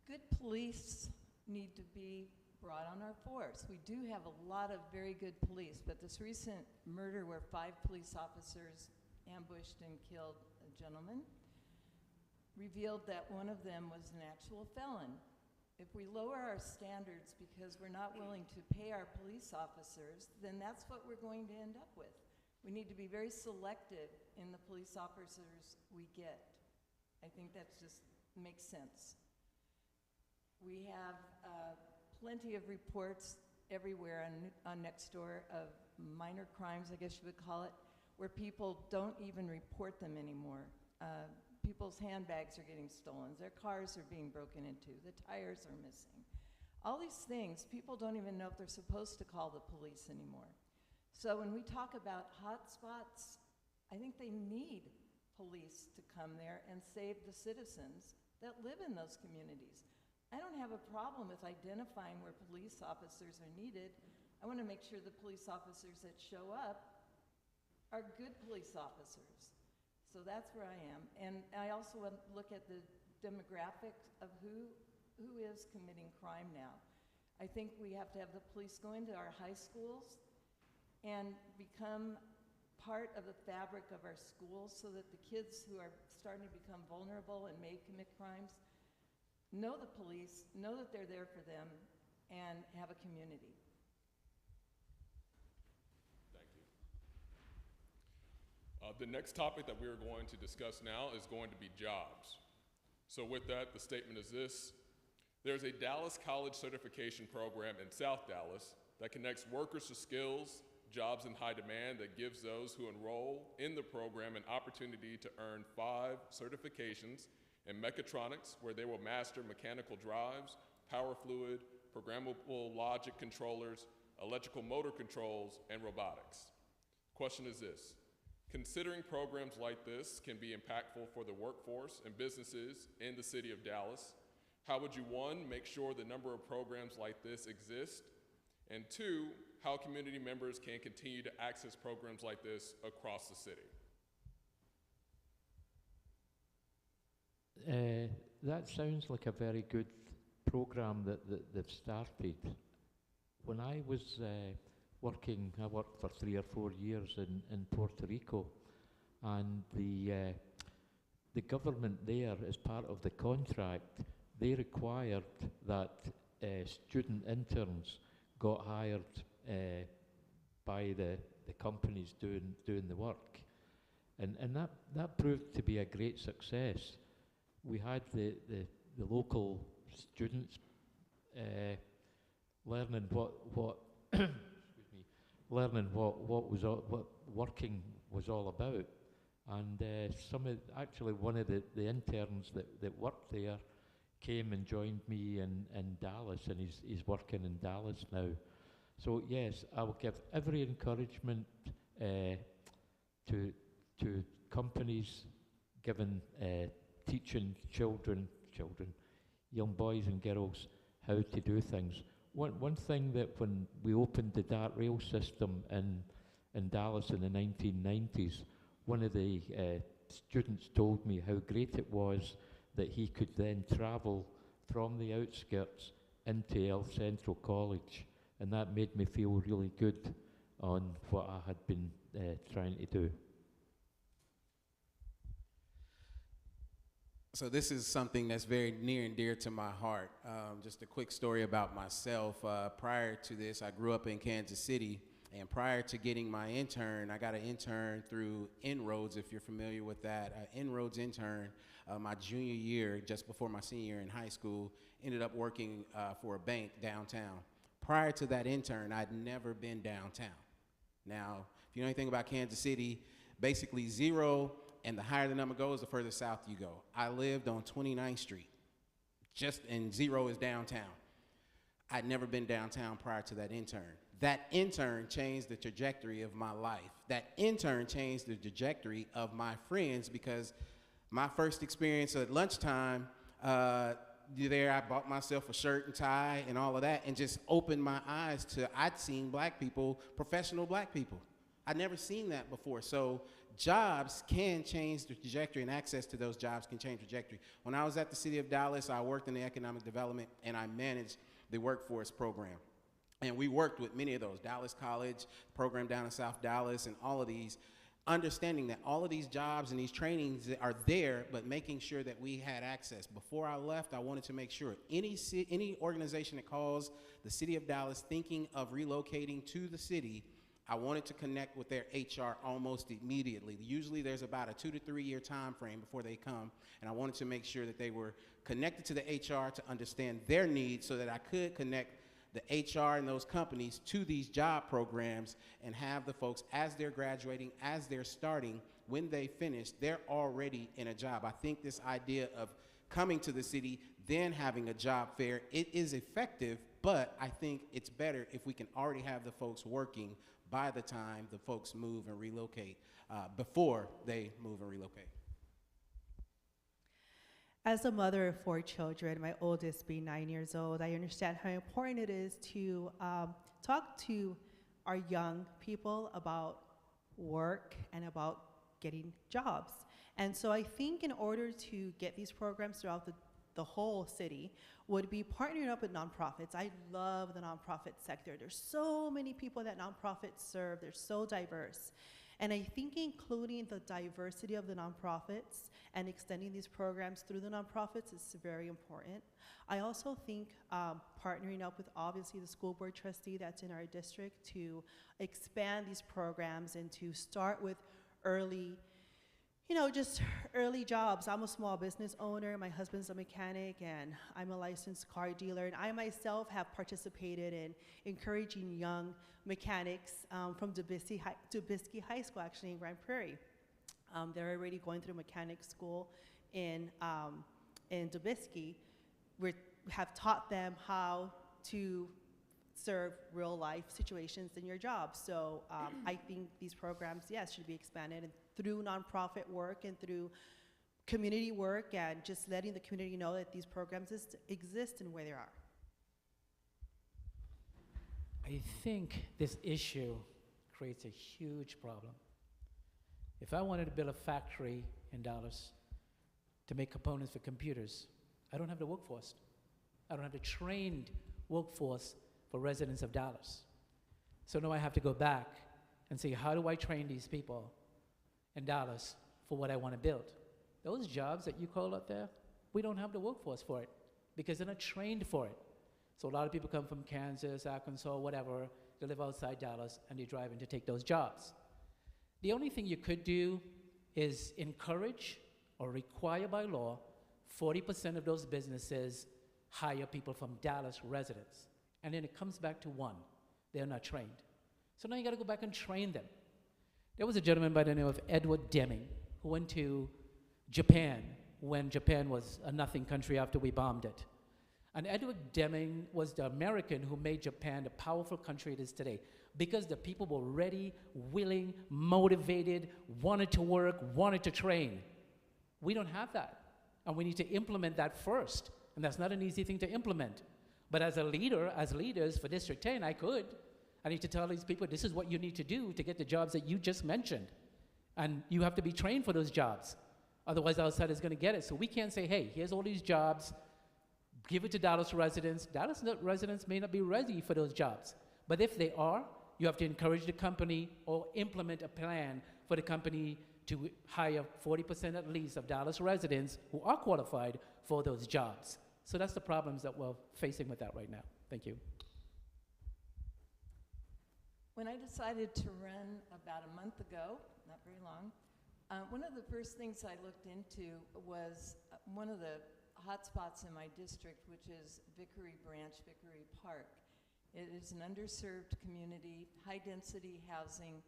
Good police need to be brought on our force. We do have a lot of very good police, but this recent murder where 5 police officers ambushed and killed a gentleman revealed that one of them was an actual felon. If we lower our standards because we're not willing to pay our police officers, then that's what we're going to end up with. We need to be very selective in the police officers we get. I think that just makes sense. We have plenty of reports everywhere on Nextdoor of minor crimes, I guess you would call it, where people don't even report them anymore. People's handbags are getting stolen, their cars are being broken into, the tires are missing. All these things, people don't even know if they're supposed to call the police anymore. So when we talk about hot spots, I think they need police to come there and save the citizens that live in those communities. I don't have a problem with identifying where police officers are needed. I want to make sure the police officers that show up are good police officers. So that's where I am. And I also want to look at the demographics of who is committing crime now. I think we have to have the police go into our high schools and become part of the fabric of our schools so that the kids who are starting to become vulnerable and may commit crimes know the police, know that they're there for them, and have a community. Thank you. The next topic that we are going to discuss now is going to be jobs. So with that, the statement is this. There's a Dallas College certification program in South Dallas that connects workers to skills, jobs in high demand that gives those who enroll in the program an opportunity to earn 5 certifications in mechatronics, where they will master mechanical drives, power fluid, programmable logic controllers, electrical motor controls, and robotics. Question is this: considering programs like this can be impactful for the workforce and businesses in the city of Dallas, how would you, 1, make sure the number of programs like this exist, and 2, how community members can continue to access programs like this across the city? That sounds like a very good program that they've started. When I was I worked for 3 or 4 years in Puerto Rico, and the government there, as part of the contract, they required that student interns got hired by the companies doing the work, and that proved to be a great success. We had the local students learning what excuse me, learning what working was all about. And actually one of the interns that worked there came and joined me in Dallas, and he's working in Dallas now. So yes, I will give every encouragement to companies giving teaching children, young boys and girls, how to do things. One thing that when we opened the DART rail system in Dallas in the 1990s, one of the students told me how great it was that he could then travel from the outskirts into El Centro College, and that made me feel really good on what I had been trying to do. So this is something that's very near and dear to my heart. Just a quick story about myself. Prior to this, I grew up in Kansas City, and prior to getting my intern, I got an intern through En-ROADS, if you're familiar with that. En-ROADS intern, my junior year, just before my senior year in high school, ended up working for a bank downtown. Prior to that intern, I'd never been downtown. Now, if you know anything about Kansas City, basically 0, and the higher the number goes, the further south you go. I lived on 29th Street, and 0 is downtown. I'd never been downtown prior to that intern. That intern changed the trajectory of my life. That intern changed the trajectory of my friends, because my first experience at lunchtime, there I bought myself a shirt and tie and all of that, and just opened my eyes to, I'd seen black people, professional black people. I'd never seen that before. So jobs can change the trajectory, and access to those jobs can change trajectory. When I was at the City of Dallas, I worked in the economic development, and I managed the workforce program. And we worked with many of those, Dallas College, program down in South Dallas, and all of these, understanding that all of these jobs and these trainings are there, but making sure that we had access. Before I left, I wanted to make sure any organization that calls the City of Dallas thinking of relocating to the city, I wanted to connect with their HR almost immediately. Usually there's about a 2 to 3 year time frame before they come, and I wanted to make sure that they were connected to the HR to understand their needs, so that I could connect the HR and those companies to these job programs, and have the folks, as they're graduating, as they're starting, when they finish, they're already in a job. I think this idea of coming to the city, then having a job fair, it is effective, but I think it's better if we can already have the folks working by the time the folks move and relocate, before they move and relocate. As a mother of 4 children, my oldest being 9 years old, I understand how important it is to talk to our young people about work and about getting jobs. And so I think in order to get these programs throughout the whole city, would be partnering up with nonprofits. I love the nonprofit sector. There's so many people that nonprofits serve. They're so diverse. And I think including the diversity of the nonprofits and extending these programs through the nonprofits is very important. I also think partnering up with obviously the school board trustee that's in our district to expand these programs and to start with early, just early jobs. I'm a small business owner, my husband's a mechanic, and I'm a licensed car dealer, and I myself have participated in encouraging young mechanics from Dubisky High School, actually in Grand Prairie. They're already going through mechanic school in Dubisky. We have taught them how to serve real life situations in your job. So I think these programs, yes, should be expanded, and through nonprofit work and through community work, and just letting the community know that these programs exist and where they are. I think this issue creates a huge problem. If I wanted to build a factory in Dallas to make components for computers, I don't have the workforce. I don't have the trained workforce for residents of Dallas. So now I have to go back and say, how do I train these people in Dallas for what I want to build? Those jobs that you call up there, we don't have the workforce for it because they're not trained for it. So a lot of people come from Kansas, Arkansas, whatever, they live outside Dallas, and they drive in to take those jobs. The only thing you could do is encourage or require by law 40% of those businesses hire people from Dallas residents. And then it comes back to one, they're not trained. So now you got to go back and train them. There was a gentleman by the name of Edward Deming who went to Japan when Japan was a nothing country after we bombed it. And Edward Deming was the American who made Japan the powerful country it is today because the people were ready, willing, motivated, wanted to work, wanted to train. We don't have that. And we need to implement that first. And that's not an easy thing to implement. But as a leader, as leaders for District 10, I need to tell these people, this is what you need to do to get the jobs that you just mentioned. And you have to be trained for those jobs. Otherwise, outside is going to get it. So we can't say, hey, here's all these jobs, give it to Dallas residents. Dallas residents may not be ready for those jobs. But if they are, you have to encourage the company or implement a plan for the company to hire 40% at least of Dallas residents who are qualified for those jobs. So that's the problems that we're facing with that right now. Thank you. When I decided to run about a month ago, not very long, one of the first things I looked into was one of the hot spots in my district, which is Vickery Branch, Vickery Park. It is an underserved community, high-density housing,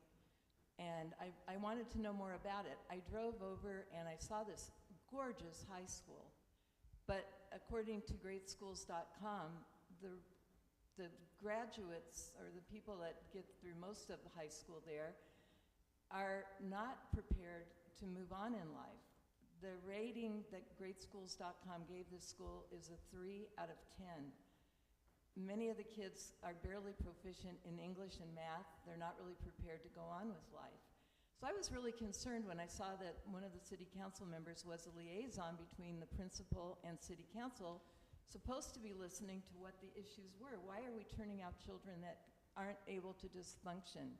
and I wanted to know more about it. I drove over and I saw this gorgeous high school, but according to greatschools.com, the graduates, or the people that get through most of the high school there, are not prepared to move on in life. The rating that greatschools.com gave this school is a 3 out of 10. Many of the kids are barely proficient in English and math. They're not really prepared to go on with life. So I was really concerned when I saw that one of the city council members was a liaison between the principal and city council, supposed to be listening to what the issues were. Why are we turning out children that aren't able to just function?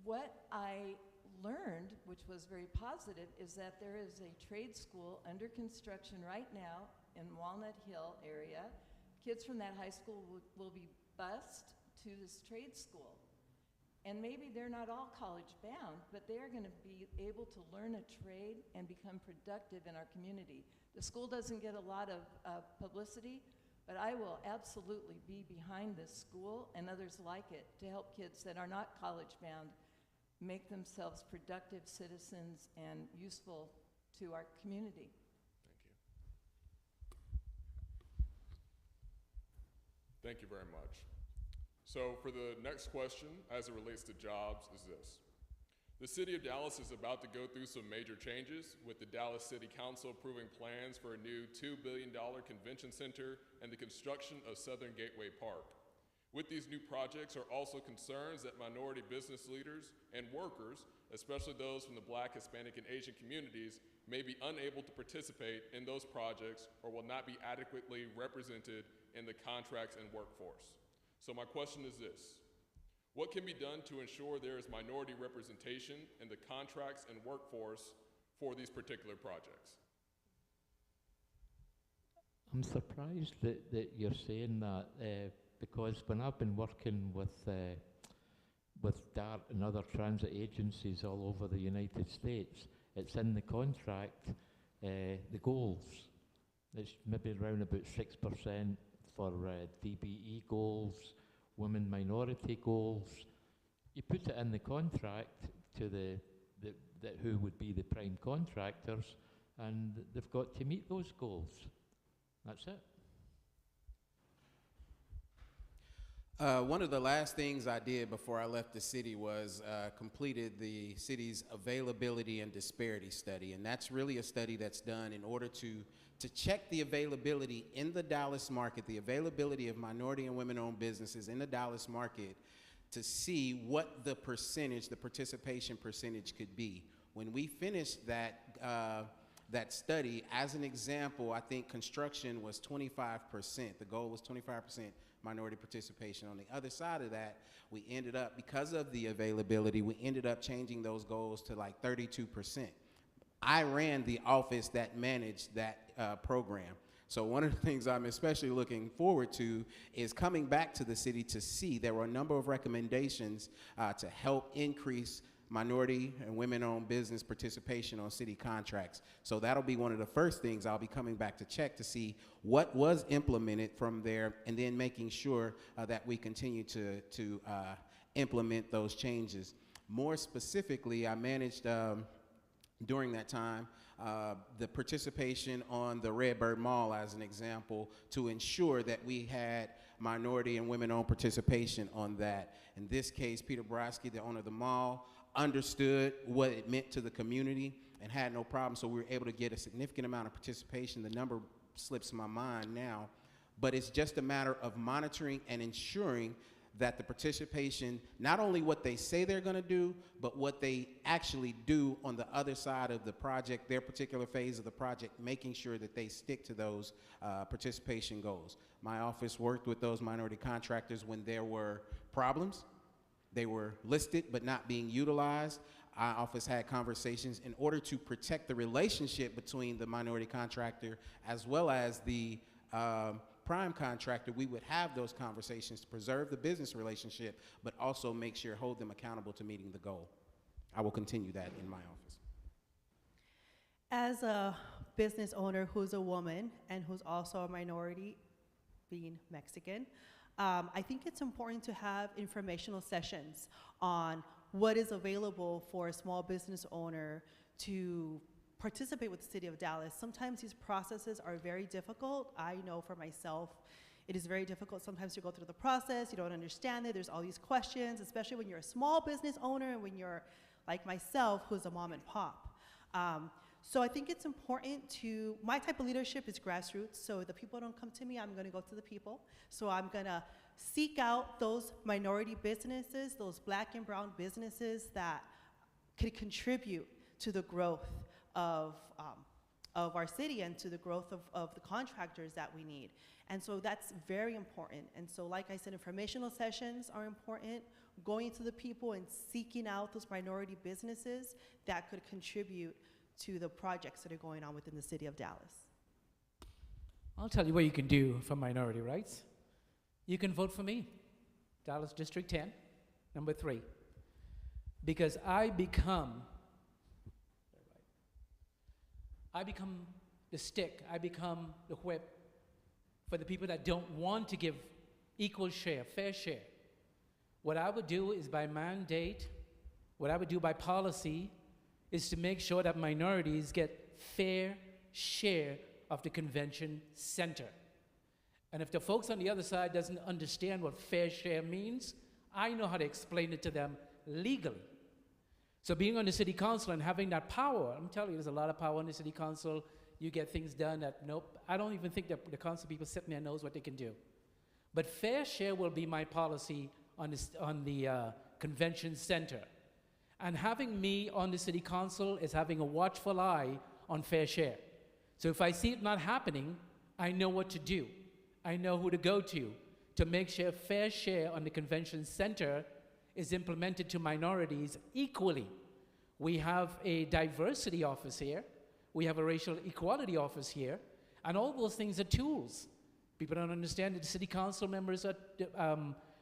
What I learned, which was very positive, is that there is a trade school under construction right now in Walnut Hill area. Kids from that high school will be bused to this trade school. And maybe they're not all college bound, but they are going to be able to learn a trade and become productive in our community. The school doesn't get a lot of publicity, but I will absolutely be behind this school and others like it to help kids that are not college bound make themselves productive citizens and useful to our community. Thank you very much. So for the next question, as it relates to jobs, is this. The city of Dallas is about to go through some major changes, with the Dallas City Council approving plans for a new $2 billion convention center and the construction of Southern Gateway Park. With these new projects are also concerns that minority business leaders and workers, especially those from the Black, Hispanic, and Asian communities, may be unable to participate in those projects or will not be adequately represented in the contracts and workforce. So my question is this: what can be done to ensure there is minority representation in the contracts and workforce for these particular projects? I'm surprised that you're saying that because when I've been working with DART and other transit agencies all over the United States, it's in the contract, the goals. It's maybe around about 6% for DBE goals, women minority goals. You put it in the contract to the who would be the prime contractors, and they've got to meet those goals. That's it. One of the last things I did before I left the city was completed the city's availability and disparity study. And that's really a study that's done in order to check the availability in the Dallas market, the availability of minority and women-owned businesses in the Dallas market, to see what the percentage, the participation percentage could be. When we finished that study, as an example, I think construction was 25%. The goal was 25% minority participation. On the other side of that, we ended up, because of the availability, we ended up changing those goals to like 32%. I ran the office that managed that program. So one of the things I'm especially looking forward to is coming back to the city to see there were a number of recommendations to help increase minority and women-owned business participation on city contracts. So that'll be one of the first things I'll be coming back to check to see what was implemented from there, and then making sure that we continue to implement those changes. More specifically, I managed during that time the participation on the Redbird Mall as an example, to ensure that we had minority and women-owned participation on that. In this case, Peter Brodsky, the owner of the mall, understood what it meant to the community and had no problem, so we were able to get a significant amount of participation. The number slips my mind now, but it's just a matter of monitoring and ensuring that the participation, not only what they say they're going to do, but what they actually do on the other side of the project, their particular phase of the project, making sure that they stick to those participation goals. My office worked with those minority contractors when there were problems. They were listed but not being utilized. Our office had conversations in order to protect the relationship between the minority contractor as well as the prime contractor. We would have those conversations to preserve the business relationship, but also make sure, hold them accountable to meeting the goal. I will continue that in my office. As a business owner who's a woman and who's also a minority, being Mexican, I think it's important to have informational sessions on what is available for a small business owner to participate with the City of Dallas. Sometimes these processes are very difficult. I know for myself, it is very difficult sometimes to go through the process. You don't understand it. There's all these questions, especially when you're a small business owner and when you're like myself, who's a mom and pop. So I think it's important to, my type of leadership is grassroots, so the people don't come to me, I'm gonna go to the people. So I'm gonna seek out those minority businesses, those black and brown businesses that could contribute to the growth of our city and to the growth of the contractors that we need. And so that's very important. And so like I said, informational sessions are important, going to the people and seeking out those minority businesses that could contribute to the projects that are going on within the City of Dallas. I'll tell you what you can do for minority rights. You can vote for me, Dallas District 10, number 3, because I become the stick, I become the whip for the people that don't want to give equal share, fair share. What I would do is by mandate, what I would do by policy, is to make sure that minorities get fair share of the convention center. And if the folks on the other side doesn't understand what fair share means, I know how to explain it to them legally. So being on the city council and having that power, I'm telling you, there's a lot of power in the city council. You get things done that, nope, I don't even think that the council people sitting there knows what they can do. But fair share will be my policy on the convention center. And having me on the city council is having a watchful eye on fair share. So if I see it not happening, I know what to do. I know who to go to make sure fair share on the convention center is implemented to minorities equally. We have a diversity office here. We have a racial equality office here. And all those things are tools. People don't understand that the city council members'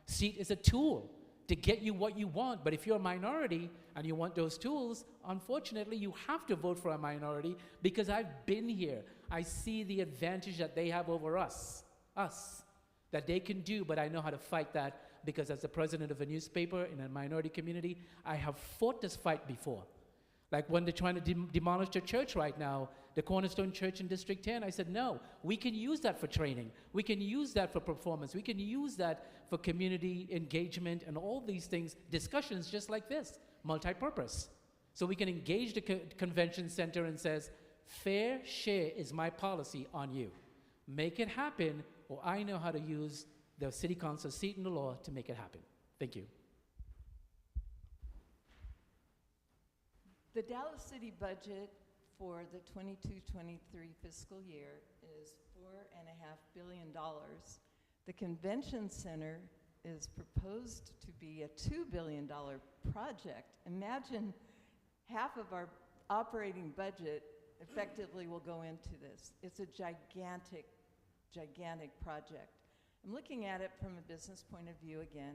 seat is a tool to get you what you want. But if you're a minority and you want those tools, unfortunately, you have to vote for a minority, because I've been here. I see the advantage that they have over us, that they can do, but I know how to fight that, because as the president of a newspaper in a minority community, I have fought this fight before. Like when they're trying to demolish the church right now, the Cornerstone Church in District 10, I said, no, we can use that for training. We can use that for performance. We can use that for community engagement and all these things, discussions just like this, multi-purpose. So we can engage the convention center and says, fair share is my policy on you. Make it happen, or I know how to use the city council seat in the law to make it happen. Thank you. The Dallas City budget for the 22-23 fiscal year is $4.5 billion. The convention center is proposed to be a $2 billion project. Imagine half of our operating budget effectively will go into this. It's a gigantic, gigantic project. I'm looking at it from a business point of view again,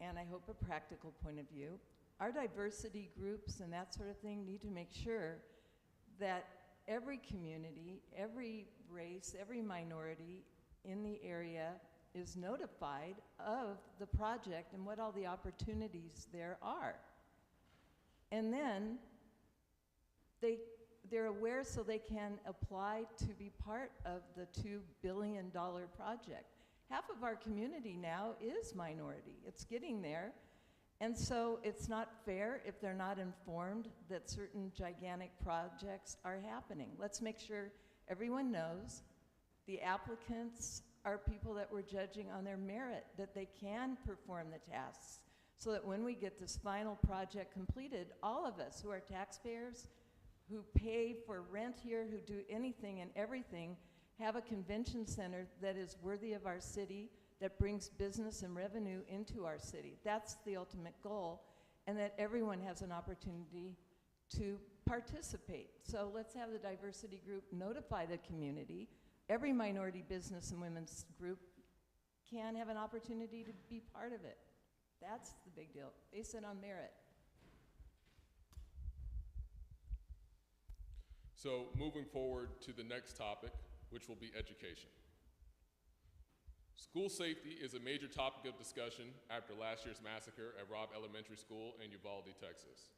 and I hope a practical point of view. our diversity groups and that sort of thing need to make sure that every community, every race, every minority in the area is notified of the project and what all the opportunities there are. And then they're aware so they can apply to be part of the $2 billion project. Half of our community now is minority. It's getting there. And so it's not fair if they're not informed that certain gigantic projects are happening. Let's make sure everyone knows the applicants are people that we're judging on their merit, that they can perform the tasks, so that when we get this final project completed, all of us who are taxpayers, who pay for rent here, who do anything and everything, have a convention center that is worthy of our city, that brings business and revenue into our city. That's the ultimate goal, and that everyone has an opportunity to participate. So let's have the diversity group notify the community. Every minority business and women's group can have an opportunity to be part of it. That's the big deal. Base it on merit. So moving forward to the next topic, which will be education. School safety is a major topic of discussion after last year's massacre at Robb Elementary School in Uvalde, Texas.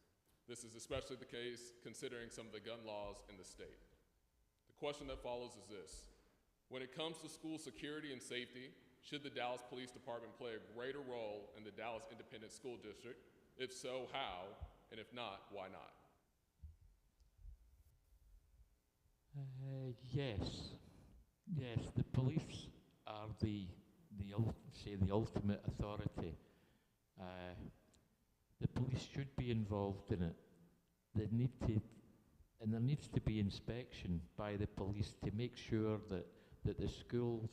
This is especially the case considering some of the gun laws in the state. The question that follows is this: when it comes to school security and safety, should the Dallas Police Department play a greater role in the Dallas Independent School District? If so, how? And if not, why not? Yes. Yes, the police are the ultimate authority. The police should be involved in it. They need to, and there needs to be inspection by the police to make sure that the schools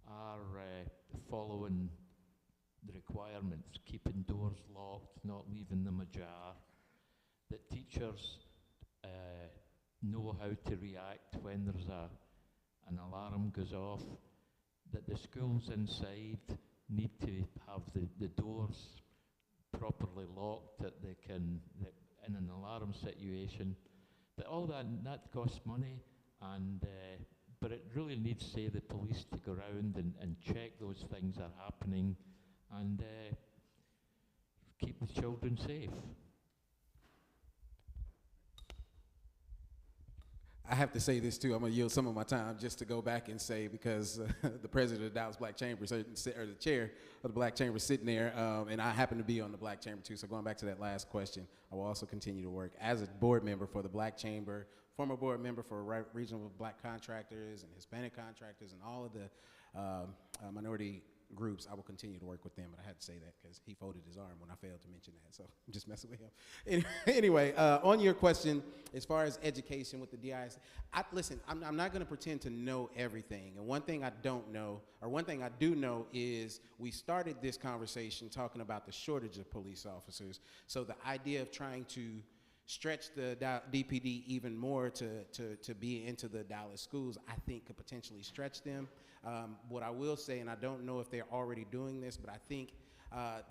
are following the requirements, keeping doors locked, not leaving them ajar, that teachers know how to react when there's an alarm goes off, that the schools inside need to have the doors properly locked, that they can, that in an alarm situation, that all that costs money, and but it really needs, say, the police to go around and check those things are happening and keep the children safe. I have to say this too. I'm going to yield some of my time just to go back and say, because the president of the Dallas Black Chamber, or the chair of the Black Chamber, sitting there, and I happen to be on the Black Chamber too. So going back to that last question, I will also continue to work as a board member for the Black Chamber, former board member for regional Black contractors and Hispanic contractors and all of the minority groups. I will continue to work with them, but I had to say that because he folded his arm when I failed to mention that, so I'm just messing with him. Anyway, on your question, as far as education with the DIS, listen, I'm not going to pretend to know everything, and one thing I don't know, or one thing I do know, is we started this conversation talking about the shortage of police officers, so the idea of trying to stretch the DPD even more to be into the Dallas schools, I think could potentially stretch them. What I will say, and I don't know if they're already doing this, but I think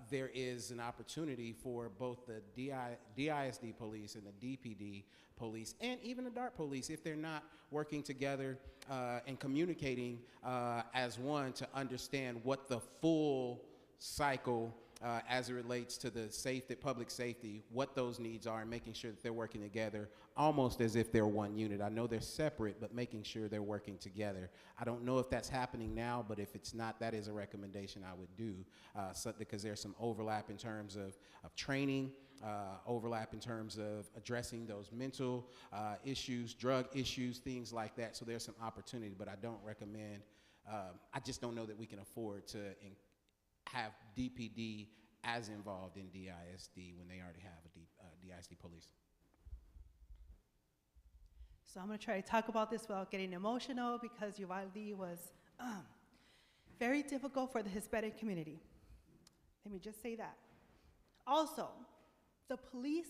there is an opportunity for both the DISD police and the DPD police, and even the DART police, if they're not working together and communicating as one, to understand what the full cycle as it relates to the public safety, what those needs are, and making sure that they're working together almost as if they're one unit. I know they're separate, but making sure they're working together. I don't know if that's happening now, but if it's not, that is a recommendation I would do, because there's some overlap in terms of training, overlap in terms of addressing those mental issues, drug issues, things like that. So there's some opportunity, but I don't recommend, I just don't know that we can afford to have DPD as involved in DISD when they already have a DISD police. So I'm going to try to talk about this without getting emotional, because Uvalde was very difficult for the Hispanic community. Let me just say that. Also, the police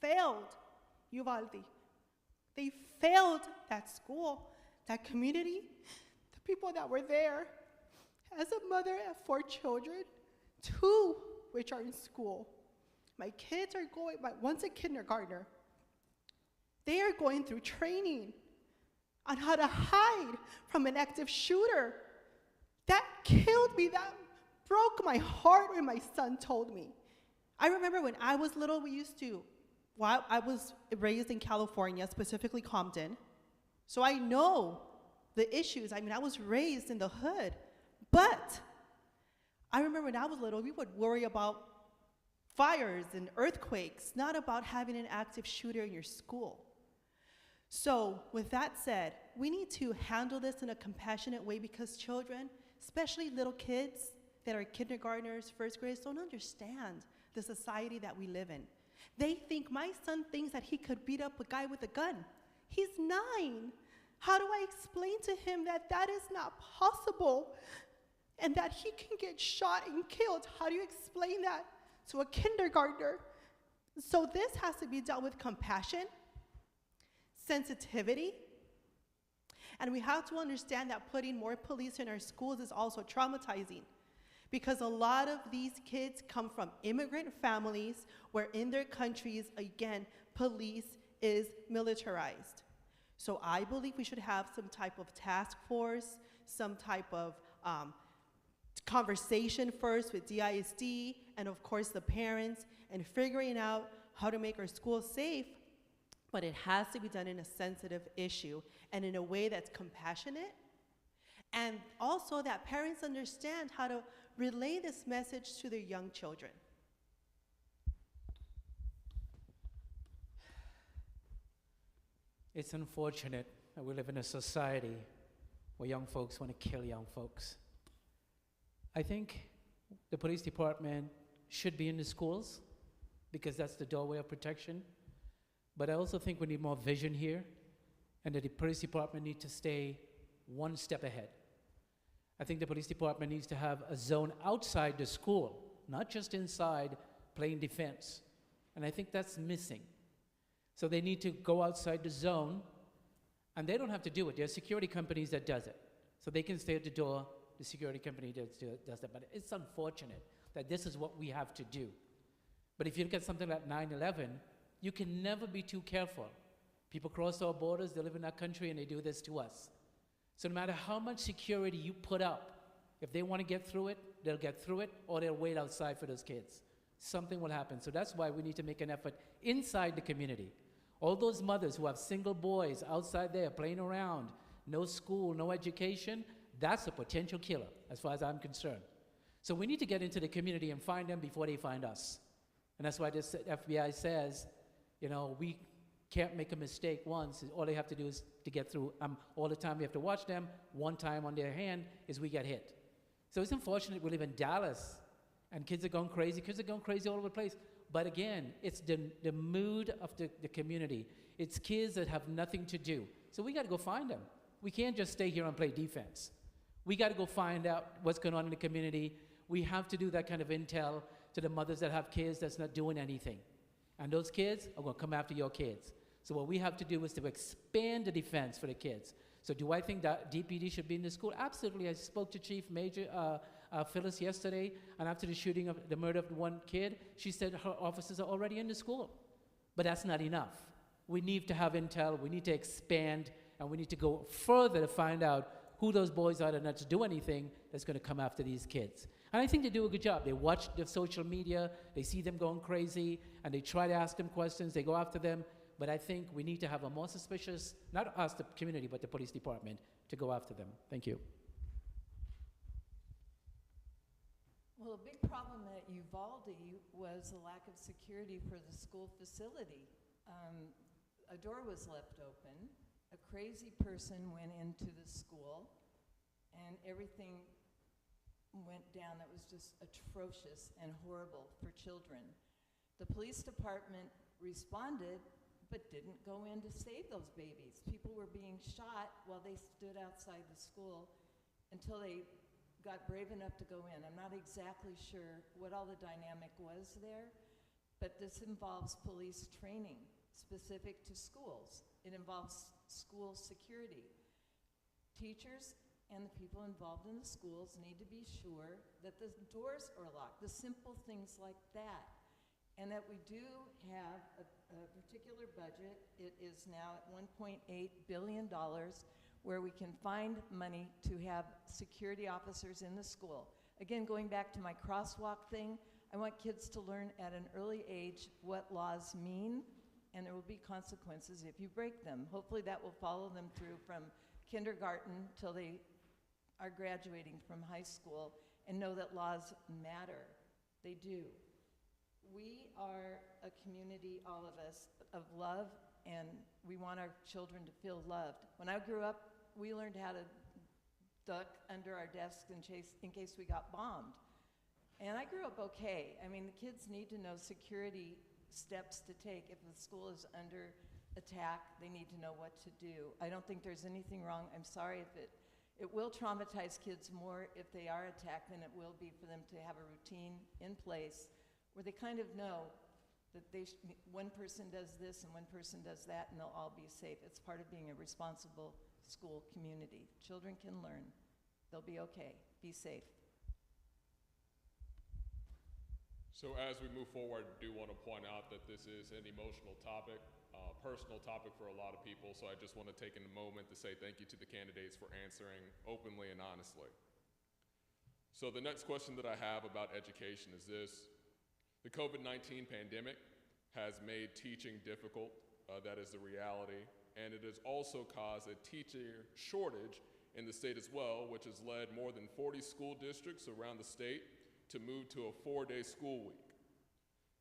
failed Uvalde. They failed that school, that community, the people that were there. As a mother of 4 children, 2 which are in school, My kids are going, one's a kindergartner. They are going through training on how to hide from an active shooter. That killed me. That broke my heart when my son told me. I remember when I was little, I was raised in California, specifically Compton. So I know the issues. I mean, I was raised in the hood. But I remember when I was little, we would worry about fires and earthquakes, not about having an active shooter in your school. So with that said, we need to handle this in a compassionate way because children, especially little kids that are kindergartners, first graders, don't understand the society that we live in. They think, my son thinks that he could beat up a guy with a gun. He's 9. How do I explain to him that that is not possible and that he can get shot and killed? How do you explain that to a kindergartner? So this has to be dealt with compassion, sensitivity, and we have to understand that putting more police in our schools is also traumatizing because a lot of these kids come from immigrant families where in their countries, again, police is militarized. So I believe we should have some type of task force, some type of conversation first with DISD and of course the parents and figuring out how to make our schools safe, but it has to be done in a sensitive issue and in a way that's compassionate and also that parents understand how to relay this message to their young children. It's unfortunate that we live in a society where young folks want to kill young folks. I think the police department should be in the schools because that's the doorway of protection. But I also think we need more vision here and that the police department needs to stay one step ahead. I think the police department needs to have a zone outside the school, not just inside playing defense. And I think that's missing. So they need to go outside the zone, and they don't have to do it. There are security companies that does it. So they can stay at the door, the security company does that. But it's unfortunate that this is what we have to do. But if you look at something like 9/11, you can never be too careful. People cross our borders, they live in our country, and they do this to us. So no matter how much security you put up, if they want to get through it, they'll get through it, or they'll wait outside for those kids. Something will happen. So that's why we need to make an effort inside the community. All those mothers who have single boys outside there playing around, no school, no education, that's a potential killer, as far as I'm concerned. So we need to get into the community and find them before they find us. And that's why this FBI says, you know, we can't make a mistake once. All they have to do is to get through. All the time we have to watch them. One time on their hand is we get hit. So it's unfortunate we live in Dallas, and kids are going crazy. Kids are going crazy all over the place. But again, it's the mood of the community. It's kids that have nothing to do. So we got to go find them. We can't just stay here and play defense. We got to go find out what's going on in the community. We have to do that kind of intel to the mothers that have kids that's not doing anything. And those kids are going to come after your kids. So what we have to do is to expand the defense for the kids. So do I think that DPD should be in the school? Absolutely. I spoke to Chief Major Phyllis yesterday, and after the shooting of the murder of one kid, she said her officers are already in the school. But that's not enough. We need to have intel, we need to expand, and we need to go further to find out who those boys are that not to do anything that's going to come after these kids. And I think they do a good job. They watch the social media, they see them going crazy, and they try to ask them questions, they go after them. But I think we need to have a more suspicious, not us, the community, but the police department, to go after them. Thank you. Well, a big problem at Uvalde was a lack of security for the school facility. A door was left open, a crazy person went into the school, and everything went down that was just atrocious and horrible for children. The police department responded, but didn't go in to save those babies. People were being shot while they stood outside the school until they got brave enough to go in. I'm not exactly sure what all the dynamic was there, but this involves police training specific to schools. It involves school security. Teachers and the people involved in the schools need to be sure that the doors are locked, the simple things like that. and that we do have a particular budget. It is now at $1.8 billion, where we can find money to have security officers in the school. Again, going back to my crosswalk thing, I want kids to learn at an early age what laws mean, and there will be consequences if you break them. Hopefully that will follow them through from kindergarten till they are graduating from high school and know that laws matter. They do. We are a community, all of us, of love, and we want our children to feel loved. When I grew up, we learned how to duck under our desks in case we got bombed. And I grew up okay. I mean, the kids need to know security steps to take. If the school is under attack, they need to know what to do. I don't think there's anything wrong. I'm sorry if it will traumatize kids more if they are attacked than it will be for them to have a routine in place where they kind of know that one person does this and one person does that, and they'll all be safe. It's part of being a responsible school community. Children can learn. They'll be okay. Be safe. So as we move forward, I do want to point out that this is an emotional topic, personal topic for a lot of people, so I just want to take a moment to say thank you to the candidates for answering openly and honestly. So the next question that I have about education is this. The COVID-19 pandemic has made teaching difficult, that is the reality, and it has also caused a teacher shortage in the state as well, which has led more than 40 school districts around the state to move to a 4-day school week.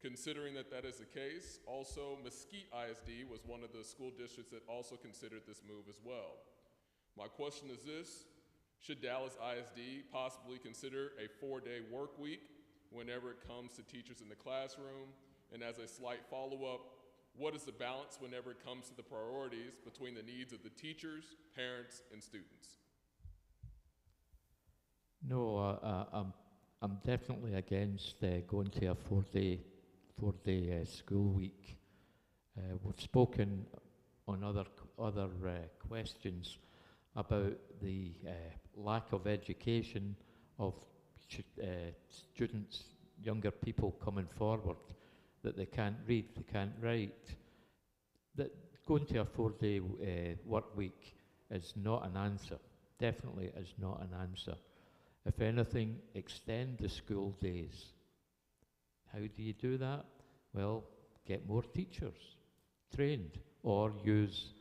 Considering that that is the case, also Mesquite ISD was one of the school districts that also considered this move as well. My question is this: should Dallas ISD possibly consider a 4-day work week whenever it comes to teachers in the classroom? And as a slight follow-up, what is the balance whenever it comes to the priorities between the needs of the teachers, parents, and students? No, I'm definitely against going to a 4-day school week. We've spoken on other questions about the lack of education of students, younger people coming forward, that they can't read, they can't write. That going to a 4-day work week is not an answer. Definitely is not an answer. If anything, extend the school days. How do you do that? Well, get more teachers trained, or use,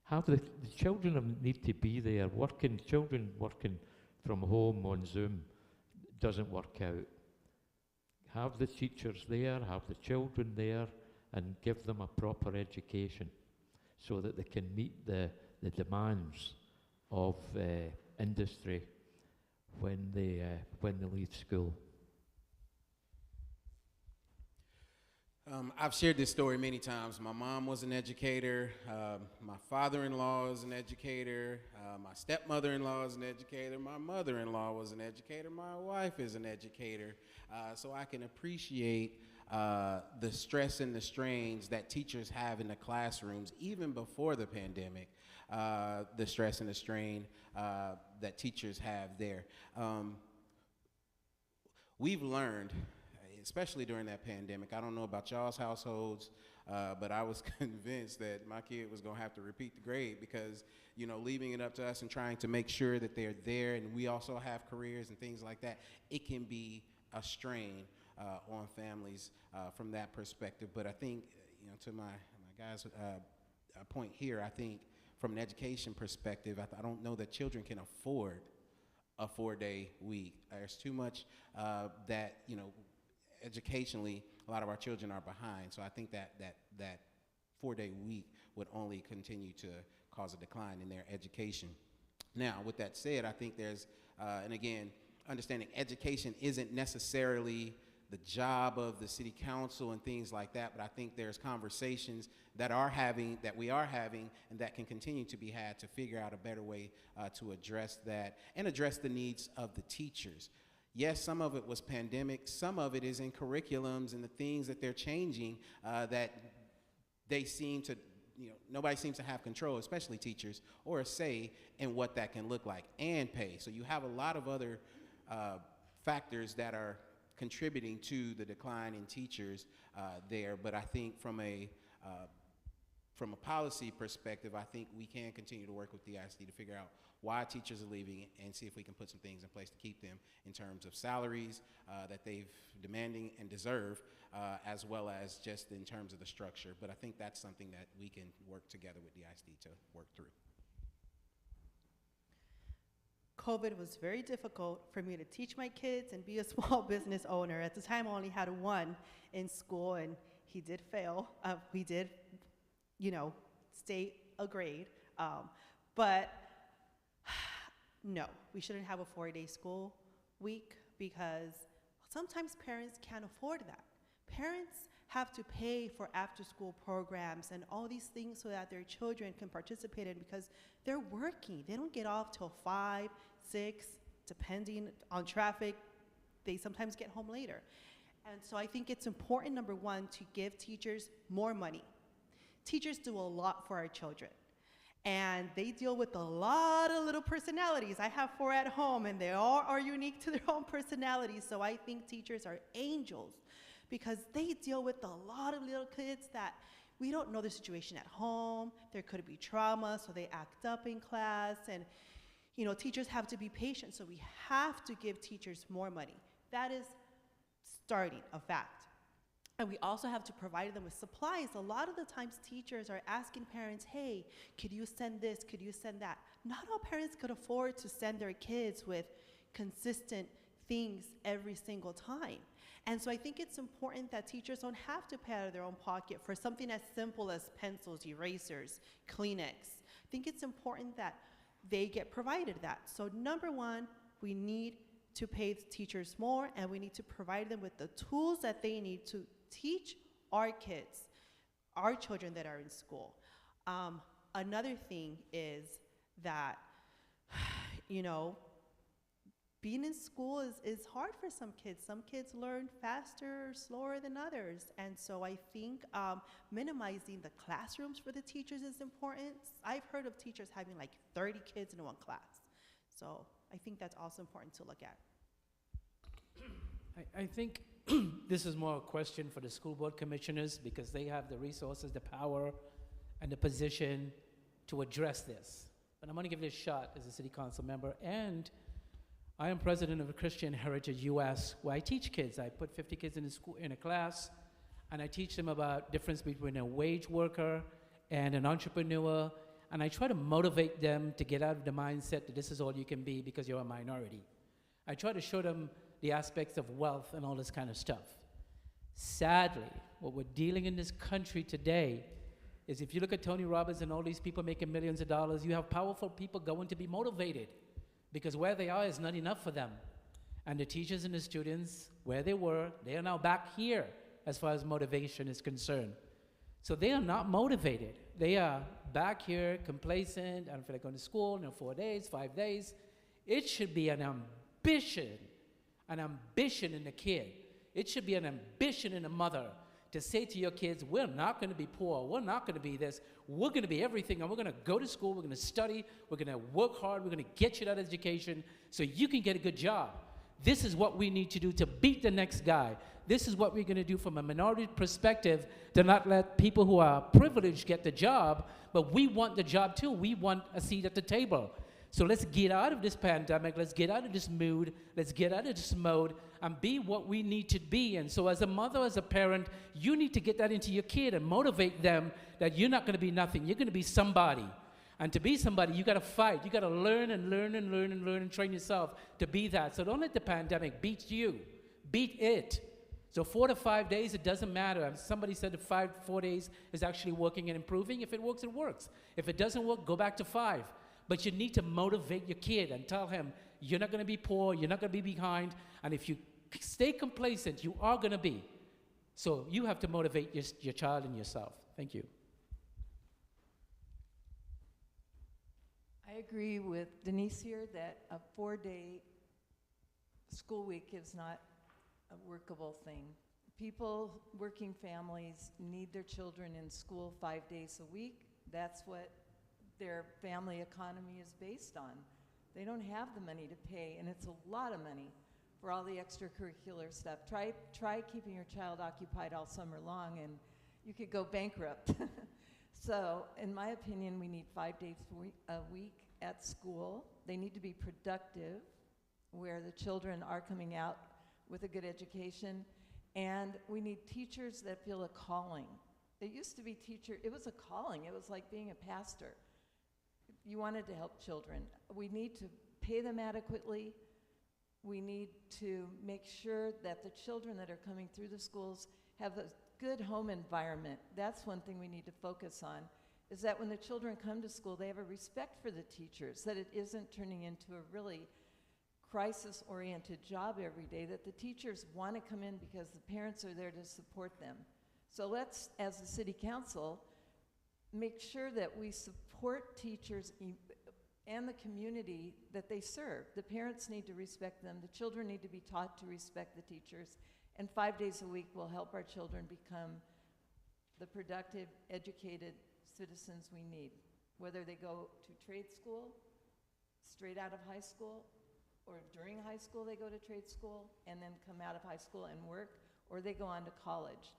have the children need to be there. Children working from home on Zoom doesn't work out. Have the teachers there, have the children there, and give them a proper education so that they can meet the demands of industry when they leave school. I've shared this story many times. My mom was an educator. My father-in-law is an educator. My stepmother-in-law is an educator. My mother-in-law was an educator. My wife is an educator. So I can appreciate the stress and the strains that teachers have in the classrooms, even before the pandemic, the stress and the strain that teachers have there. We've learned, especially during that pandemic, I don't know about y'all's households, but I was convinced that my kid was gonna have to repeat the grade because, leaving it up to us and trying to make sure that they're there, and we also have careers and things like that, it can be a strain on families from that perspective. But I think, to my guys' point here, I think from an education perspective, I don't know that children can afford a 4-day week. There's too much that, educationally, a lot of our children are behind. So I think that 4-day week would only continue to cause a decline in their education. Now, with that said, I think there's, and again, understanding education isn't necessarily the job of the city council and things like that, but I think there's conversations that we are having, and that can continue to be had to figure out a better way to address that and address the needs of the teachers. Yes, some of it was pandemic, some of it is in curriculums and the things that they're changing that they seem to, nobody seems to have control, especially teachers, or a say in what that can look like, and pay. So you have a lot of other factors that are contributing to the decline in teachers there. But I think from a policy perspective, I think we can continue to work with DISD to figure out why teachers are leaving and see if we can put some things in place to keep them in terms of salaries that they've demanding and deserve, as well as just in terms of the structure. But I think that's something that we can work together with DISD to work through. COVID was very difficult for me to teach my kids and be a small business owner. At the time, I only had one in school, and he did fail. We did, stay a grade. But no, we shouldn't have a 4-day school week because sometimes parents can't afford that. Parents have to pay for after-school programs and all these things so that their children can participate in because they're working. They don't get off till 5, 6, depending on traffic. They sometimes get home later. And so I think it's important, number one, to give teachers more money. Teachers do a lot for our children. And they deal with a lot of little personalities. I have 4 at home, and they all are unique to their own personalities. So I think teachers are angels because they deal with a lot of little kids that we don't know the situation at home. There could be trauma, so they act up in class. And, teachers have to be patient, so we have to give teachers more money. That is starting a fact. And we also have to provide them with supplies. A lot of the times teachers are asking parents, hey, could you send this, could you send that? Not all parents could afford to send their kids with consistent things every single time. And so I think it's important that teachers don't have to pay out of their own pocket for something as simple as pencils, erasers, Kleenex. I think it's important that they get provided that. So number one, we need to pay the teachers more, and we need to provide them with the tools that they need to teach our kids, our children that are in school. Another thing is that, being in school is hard for some kids. Some kids learn faster or slower than others. And so I think minimizing the classrooms for the teachers is important. I've heard of teachers having like 30 kids in one class. So I think that's also important to look at. I think this is more a question for the school board commissioners because they have the resources, the power, and the position to address this. But I'm going to give it a shot as a city council member, and I am president of Christian Heritage US, where I teach kids. I put 50 kids in a class, and I teach them about difference between a wage worker and an entrepreneur, and I try to motivate them to get out of the mindset that this is all you can be because you're a minority. I try to show them the aspects of wealth and all this kind of stuff. Sadly, what we're dealing in this country today is if you look at Tony Robbins and all these people making millions of dollars, you have powerful people going to be motivated because where they are is not enough for them. And the teachers and the students, where they were, they are now back here as far as motivation is concerned. So they are not motivated. They are back here complacent. I don't feel like going to school, 4 days, 5 days. It should be an ambition in the kid. It should be an ambition in a mother to say to your kids, we're not going to be poor, we're not going to be this, we're going to be everything, and we're going to go to school, we're going to study, we're going to work hard, we're going to get you that education so you can get a good job. This is what we need to do to beat the next guy. This is what we're going to do from a minority perspective to not let people who are privileged get the job, but we want the job too. We want a seat at the table. So let's get out of this pandemic, let's get out of this mood, let's get out of this mode and be what we need to be. And so as a mother, as a parent, you need to get that into your kid and motivate them that you're not going to be nothing, you're going to be somebody. And to be somebody, you got to fight, you got to learn and learn and learn and learn and train yourself to be that. So don't let the pandemic beat you, beat it. So 4 to 5 days, it doesn't matter. Somebody said that 4 days is actually working and improving. If it works, it works. If it doesn't work, go back to 5. But you need to motivate your kid and tell him, you're not going to be poor, you're not going to be behind, and if you stay complacent, you are going to be. So you have to motivate your child and yourself. Thank you. I agree with Denise here that a 4-day school week is not a workable thing. People, working families, need their children in school 5 days a week. That's what their family economy is based on. They don't have the money to pay, and it's a lot of money for all the extracurricular stuff. Try keeping your child occupied all summer long and you could go bankrupt. So, in my opinion, we need 5 days a week at school. They need to be productive, where the children are coming out with a good education. And we need teachers that feel a calling. It used to be it was a calling. It was like being a pastor. You wanted to help children. We need to pay them adequately. We need to make sure that the children that are coming through the schools have a good home environment. That's one thing we need to focus on, is that when the children come to school, they have a respect for the teachers, that it isn't turning into a really crisis-oriented job every day, that the teachers want to come in because the parents are there to support them. So let's, as the city council, make sure that we support teachers and the community that they serve. The parents need to respect them. The children need to be taught to respect the teachers. And 5 days a week will help our children become the productive, educated citizens we need, whether they go to trade school, straight out of high school, or during high school they go to trade school and then come out of high school and work, or they go on to college.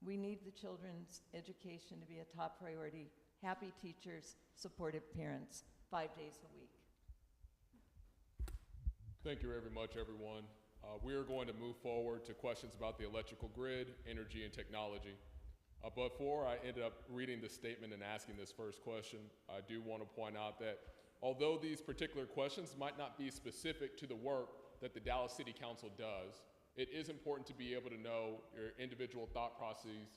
We need the children's education to be a top priority. Happy teachers, supportive parents, 5 days a week. Thank you very much, everyone. We are going to move forward to questions about the electrical grid, energy, and technology. Before I ended up reading the statement and asking this first question, I do want to point out that although these particular questions might not be specific to the work that the Dallas City Council does, it is important to be able to know your individual thought processes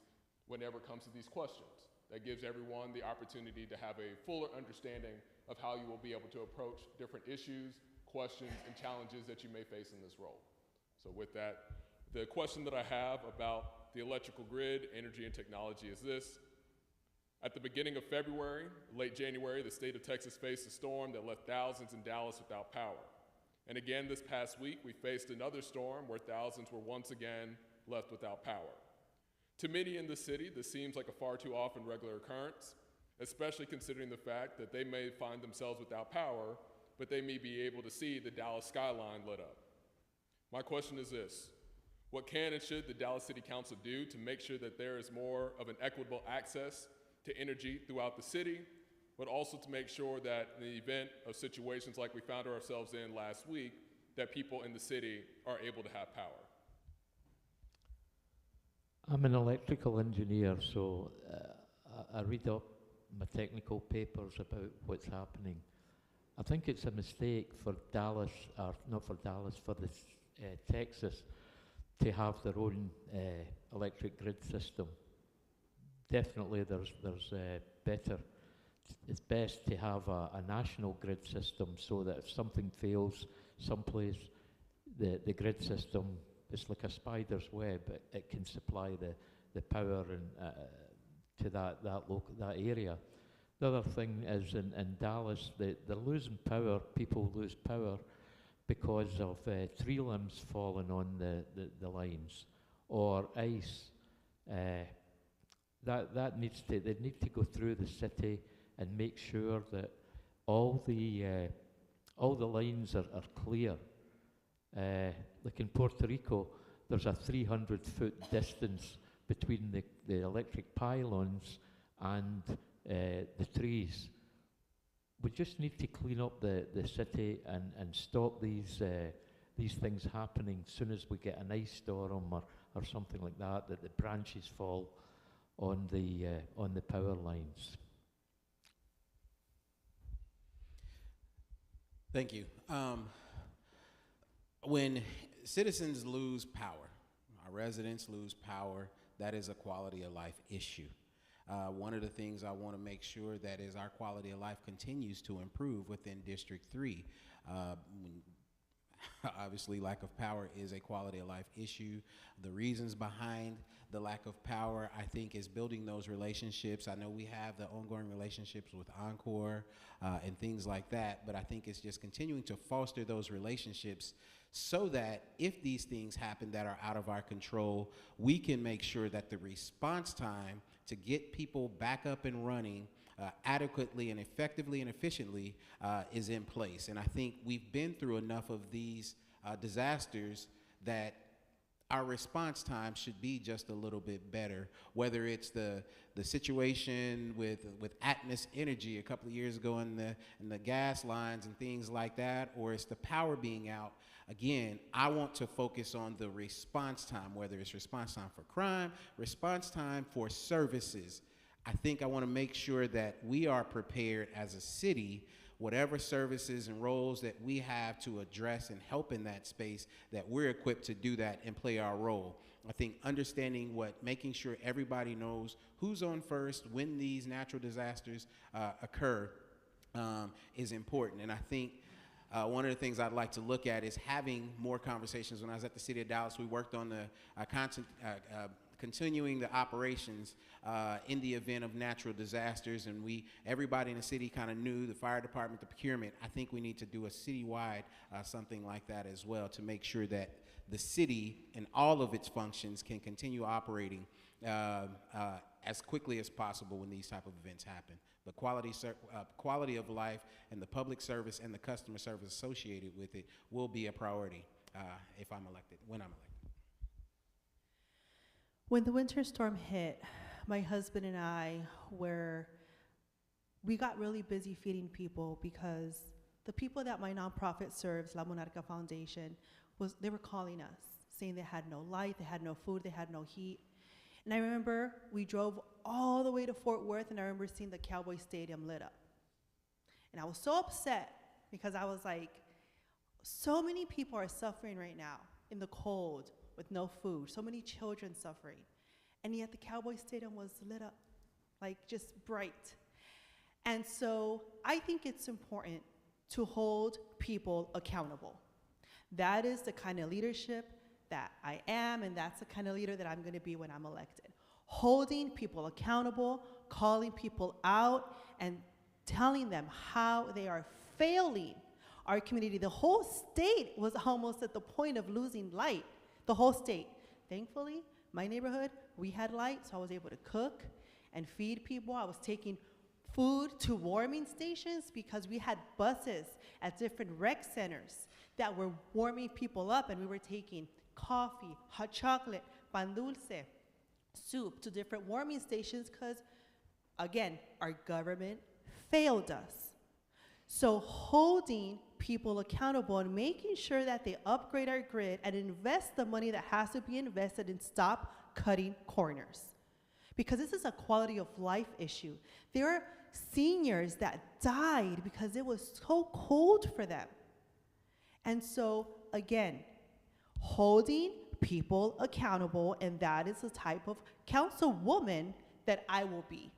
whenever it comes to these questions. That gives everyone the opportunity to have a fuller understanding of how you will be able to approach different issues, questions, and challenges that you may face in this role. So with that, the question that I have about the electrical grid, energy, and technology is this. At the beginning of February, late January, the state of Texas faced a storm that left thousands in Dallas without power. And again, this past week, we faced another storm where thousands were once again left without power. To many in the city, this seems like a far too often regular occurrence, especially considering the fact that they may find themselves without power, but they may be able to see the Dallas skyline lit up. My question is this: what can and should the Dallas City Council do to make sure that there is more of an equitable access to energy throughout the city, but also to make sure that in the event of situations like we found ourselves in last week, that people in the city are able to have power? I'm an electrical engineer, so I read up my technical papers about what's happening. I think it's a mistake for Dallas, or not for Dallas, for Texas to have their own electric grid system. Definitely there's better, it's best to have a national grid system so that if something fails someplace, the grid system, it's like a spider's web. It can supply the power and to that area. The other thing is in Dallas, they're losing power. People lose power because of tree limbs falling on the lines or ice. They need to go through the city and make sure that all the lines are clear. Like in Puerto Rico, there's a 300-foot distance between the electric pylons and the trees. We just need to clean up the city and stop these things happening as soon as we get an ice storm or something like that the branches fall on the power lines. Thank you. When citizens lose power, our residents lose power, that is a quality of life issue. One of the things I want to make sure that is our quality of life continues to improve within District 3. Obviously, lack of power is a quality of life issue. The reasons behind the lack of power, I think, is building those relationships. I know we have the ongoing relationships with Encore and things like that, but I think it's just continuing to foster those relationships so that if these things happen that are out of our control, we can make sure that the response time to get people back up and running adequately and effectively and efficiently is in place. And I think we've been through enough of these disasters, that our response time should be just a little bit better, whether it's the situation with Atmos Energy a couple of years ago in the gas lines and things like that, or it's the power being out. Again, I want to focus on the response time, whether it's response time for crime, response time for services. I think I want to make sure that we are prepared as a city, whatever services and roles that we have to address and help in that space, that we're equipped to do that and play our role. I think understanding making sure everybody knows who's on first when these natural disasters occur is important. And I think one of the things I'd like to look at is having more conversations. When I was at the City of Dallas, we worked on continuing the operations in the event of natural disasters, and everybody in the city kind of knew, the fire department, the procurement. I think we need to do a citywide something like that as well, to make sure that the city and all of its functions can continue operating as quickly as possible when these type of events happen. But quality of life and the public service and the customer service associated with it will be a priority if I'm elected, when I'm elected. When the winter storm hit, my husband and I we got really busy feeding people, because the people that my nonprofit serves, La Monarca Foundation, they were calling us, saying they had no light, they had no food, they had no heat. And I remember we drove all the way to Fort Worth, and I remember seeing the Cowboy Stadium lit up. And I was so upset, because I was like, so many people are suffering right now in the cold with no food, so many children suffering. And yet the Cowboy Stadium was lit up, like just bright. And so I think it's important to hold people accountable. That is the kind of leadership that I am, and that's the kind of leader that I'm going to be when I'm elected. Holding people accountable, calling people out, and telling them how they are failing our community. The whole state was almost at the point of losing light, the whole state. Thankfully, my neighborhood, we had light, so I was able to cook and feed people. I was taking food to warming stations, because we had buses at different rec centers that were warming people up, and we were taking coffee, hot chocolate, pan dulce, soup to different warming stations, because, again, our government failed us. So holding people accountable and making sure that they upgrade our grid and invest the money that has to be invested, and stop cutting corners. Because this is a quality of life issue. There are seniors that died because it was so cold for them. And so, again, holding people accountable, and that is the type of councilwoman that I will be.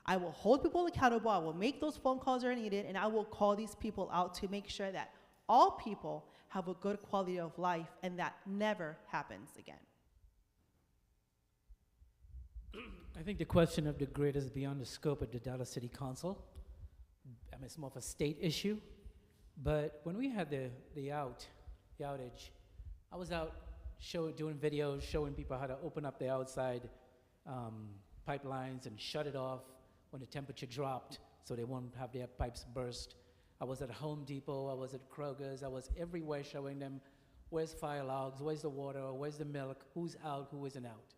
I will hold people accountable, I will make those phone calls that are needed, and I will call these people out to make sure that all people have a good quality of life, and that never happens again. I think the question of the grid is beyond the scope of the Dallas City Council. I mean, it's more of a state issue. But when we had the outage, I was out doing videos, showing people how to open up the outside pipelines and shut it off when the temperature dropped, so they won't have their pipes burst. I was at Home Depot, I was at Kroger's, I was everywhere showing them where's fire logs, where's the water, where's the milk, who's out, who isn't out.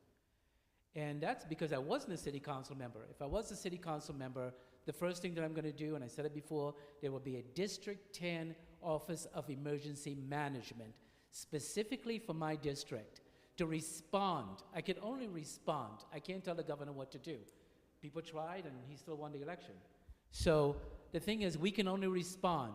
And that's because I wasn't a city council member. If I was a city council member, the first thing that I'm going to do, and I said it before, there will be a District 10 Office of Emergency Management, specifically for my district, to respond. I can only respond. I can't tell the governor what to do. People tried, and he still won the election. So the thing is, we can only respond,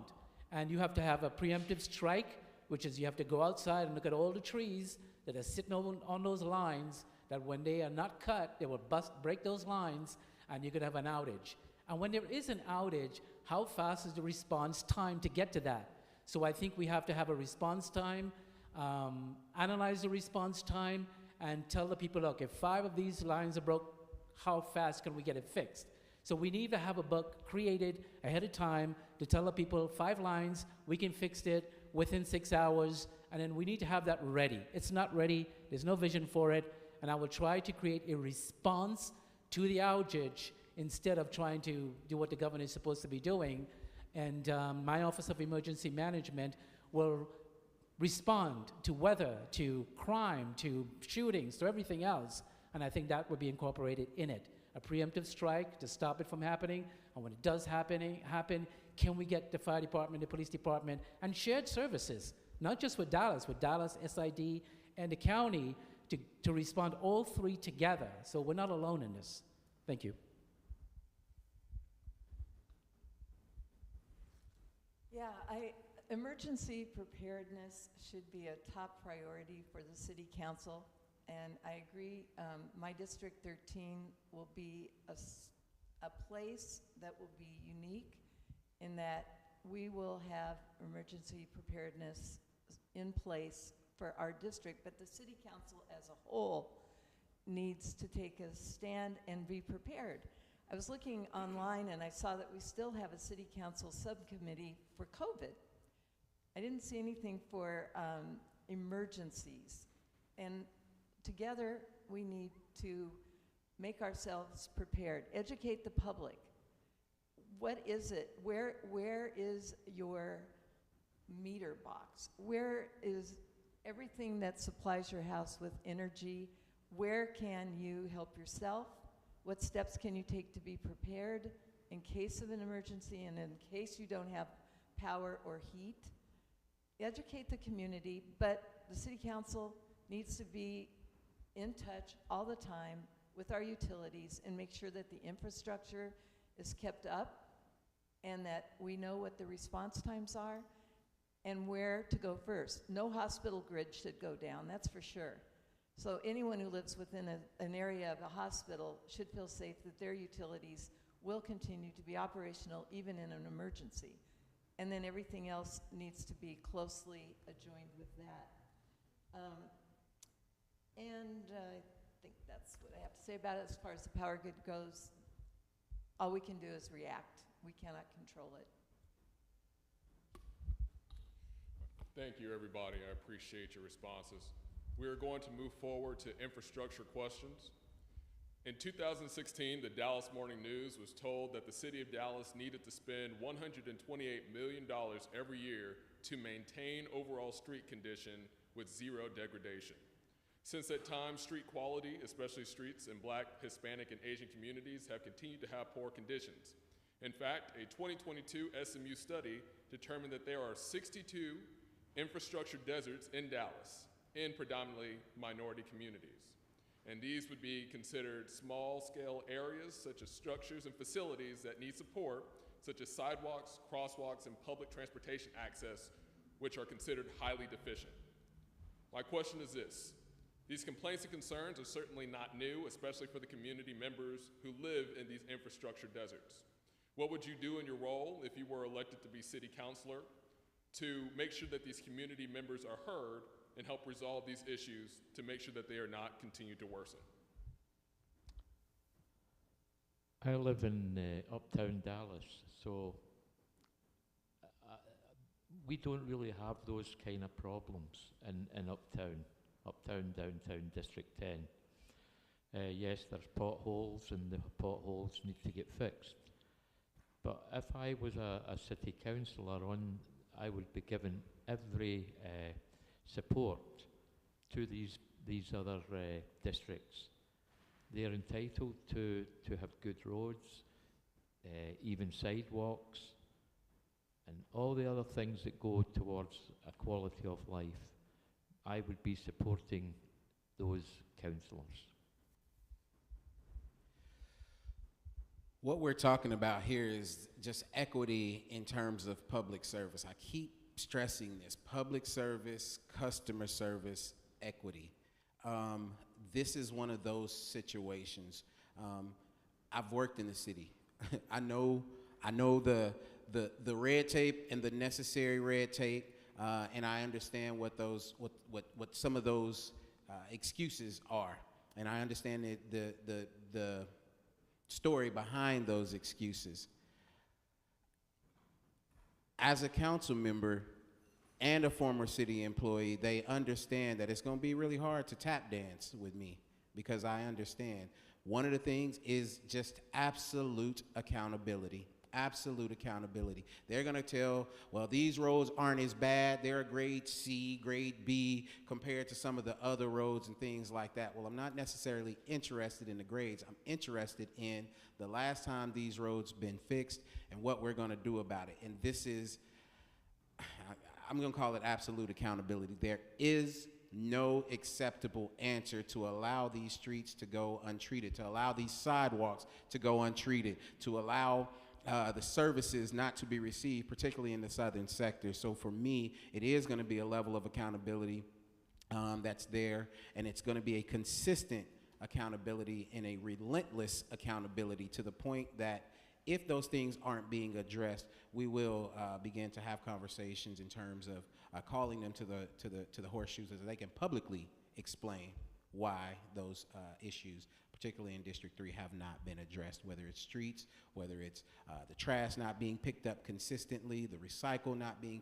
and you have to have a preemptive strike, which is you have to go outside and look at all the trees that are sitting on those lines, that when they are not cut, they will break those lines, and you're going to have an outage. And when there is an outage, how fast is the response time to get to that? So I think we have to have a response time, analyze the response time, and tell the people, look, if 5 of these lines are broke, how fast can we get it fixed? So we need to have a book created ahead of time to tell the people 5 lines, we can fix it within 6 hours, and then we need to have that ready. It's not ready, there's no vision for it, and I will try to create a response to the outage instead of trying to do what the governor is supposed to be doing. And my Office of Emergency Management will respond to weather, to crime, to shootings, to everything else. And I think that would be incorporated in it. A preemptive strike to stop it from happening. And when it does happen, can we get the fire department, the police department, and shared services, not just with Dallas, SID, and the county to respond all three together. So we're not alone in this. Thank you. Yeah, emergency preparedness should be a top priority for the city council, and I agree. My District 13 will be a place that will be unique in that we will have emergency preparedness in place for our district, but the city council as a whole needs to take a stand and be prepared. I was looking online and I saw that we still have a city council subcommittee for COVID. I didn't see anything for emergencies. And together we need to make ourselves prepared, educate the public. What is it? Where is your meter box? Where is everything that supplies your house with energy? Where can you help yourself? What steps can you take to be prepared in case of an emergency and in case you don't have power or heat? Educate the community, but the city council needs to be in touch all the time with our utilities and make sure that the infrastructure is kept up and that we know what the response times are and where to go first. No hospital grid should go down, that's for sure. So anyone who lives within an area of a hospital should feel safe that their utilities will continue to be operational even in an emergency. And then everything else needs to be closely adjoined with that. I think that's what I have to say about it. As far as the power grid goes, all we can do is react. We cannot control it. Thank you, everybody. I appreciate your responses. We are going to move forward to infrastructure questions. In 2016, the Dallas Morning News was told that the city of Dallas needed to spend $128 million every year to maintain overall street condition with zero degradation. Since that time, street quality, especially streets in Black, Hispanic, and Asian communities, have continued to have poor conditions. In fact, a 2022 SMU study determined that there are 62 infrastructure deserts in Dallas, in predominantly minority communities. And these would be considered small-scale areas, such as structures and facilities that need support, such as sidewalks, crosswalks, and public transportation access, which are considered highly deficient. My question is this: these complaints and concerns are certainly not new, especially for the community members who live in these infrastructure deserts. What would you do in your role if you were elected to be city councilor to make sure that these community members are heard and help resolve these issues to make sure that they are not continue to worsen? I live in uptown Dallas, so we don't really have those kind of problems in uptown, downtown, District 10. Yes, there's potholes and the potholes need to get fixed. But if I was a city councillor, I would be given every support to these other districts. They're entitled to have good roads, even sidewalks, and all the other things that go towards a quality of life. I would be supporting those councillors. What we're talking about here is just equity in terms of public service. I keep stressing this: public service, customer service, equity. This is one of those situations. I've worked in the city. I know the red tape and the necessary red tape, and I understand what some of those excuses are, and I understand the story behind those excuses. As a council member and a former city employee, they understand that it's going to be really hard to tap dance with me, because I understand one of the things is just absolute accountability. absolute accountability. They're going to tell, well, these roads aren't as bad. They're a grade C, grade B compared to some of the other roads and things like that. Well, I'm not necessarily interested in the grades. I'm interested in the last time these roads been fixed and what we're going to do about it. And this is, I'm going to call it absolute accountability. There is no acceptable answer to allow these streets to go untreated, to allow these sidewalks to go untreated, to allow the services not to be received, particularly in the southern sector. So for me, it is going to be a level of accountability that's there, and it's going to be a consistent accountability and a relentless accountability to the point that if those things aren't being addressed, we will begin to have conversations in terms of calling them to the horseshoes so that they can publicly explain why those issues, particularly in District 3, have not been addressed, whether it's streets, whether it's the trash not being picked up consistently, the recycle not being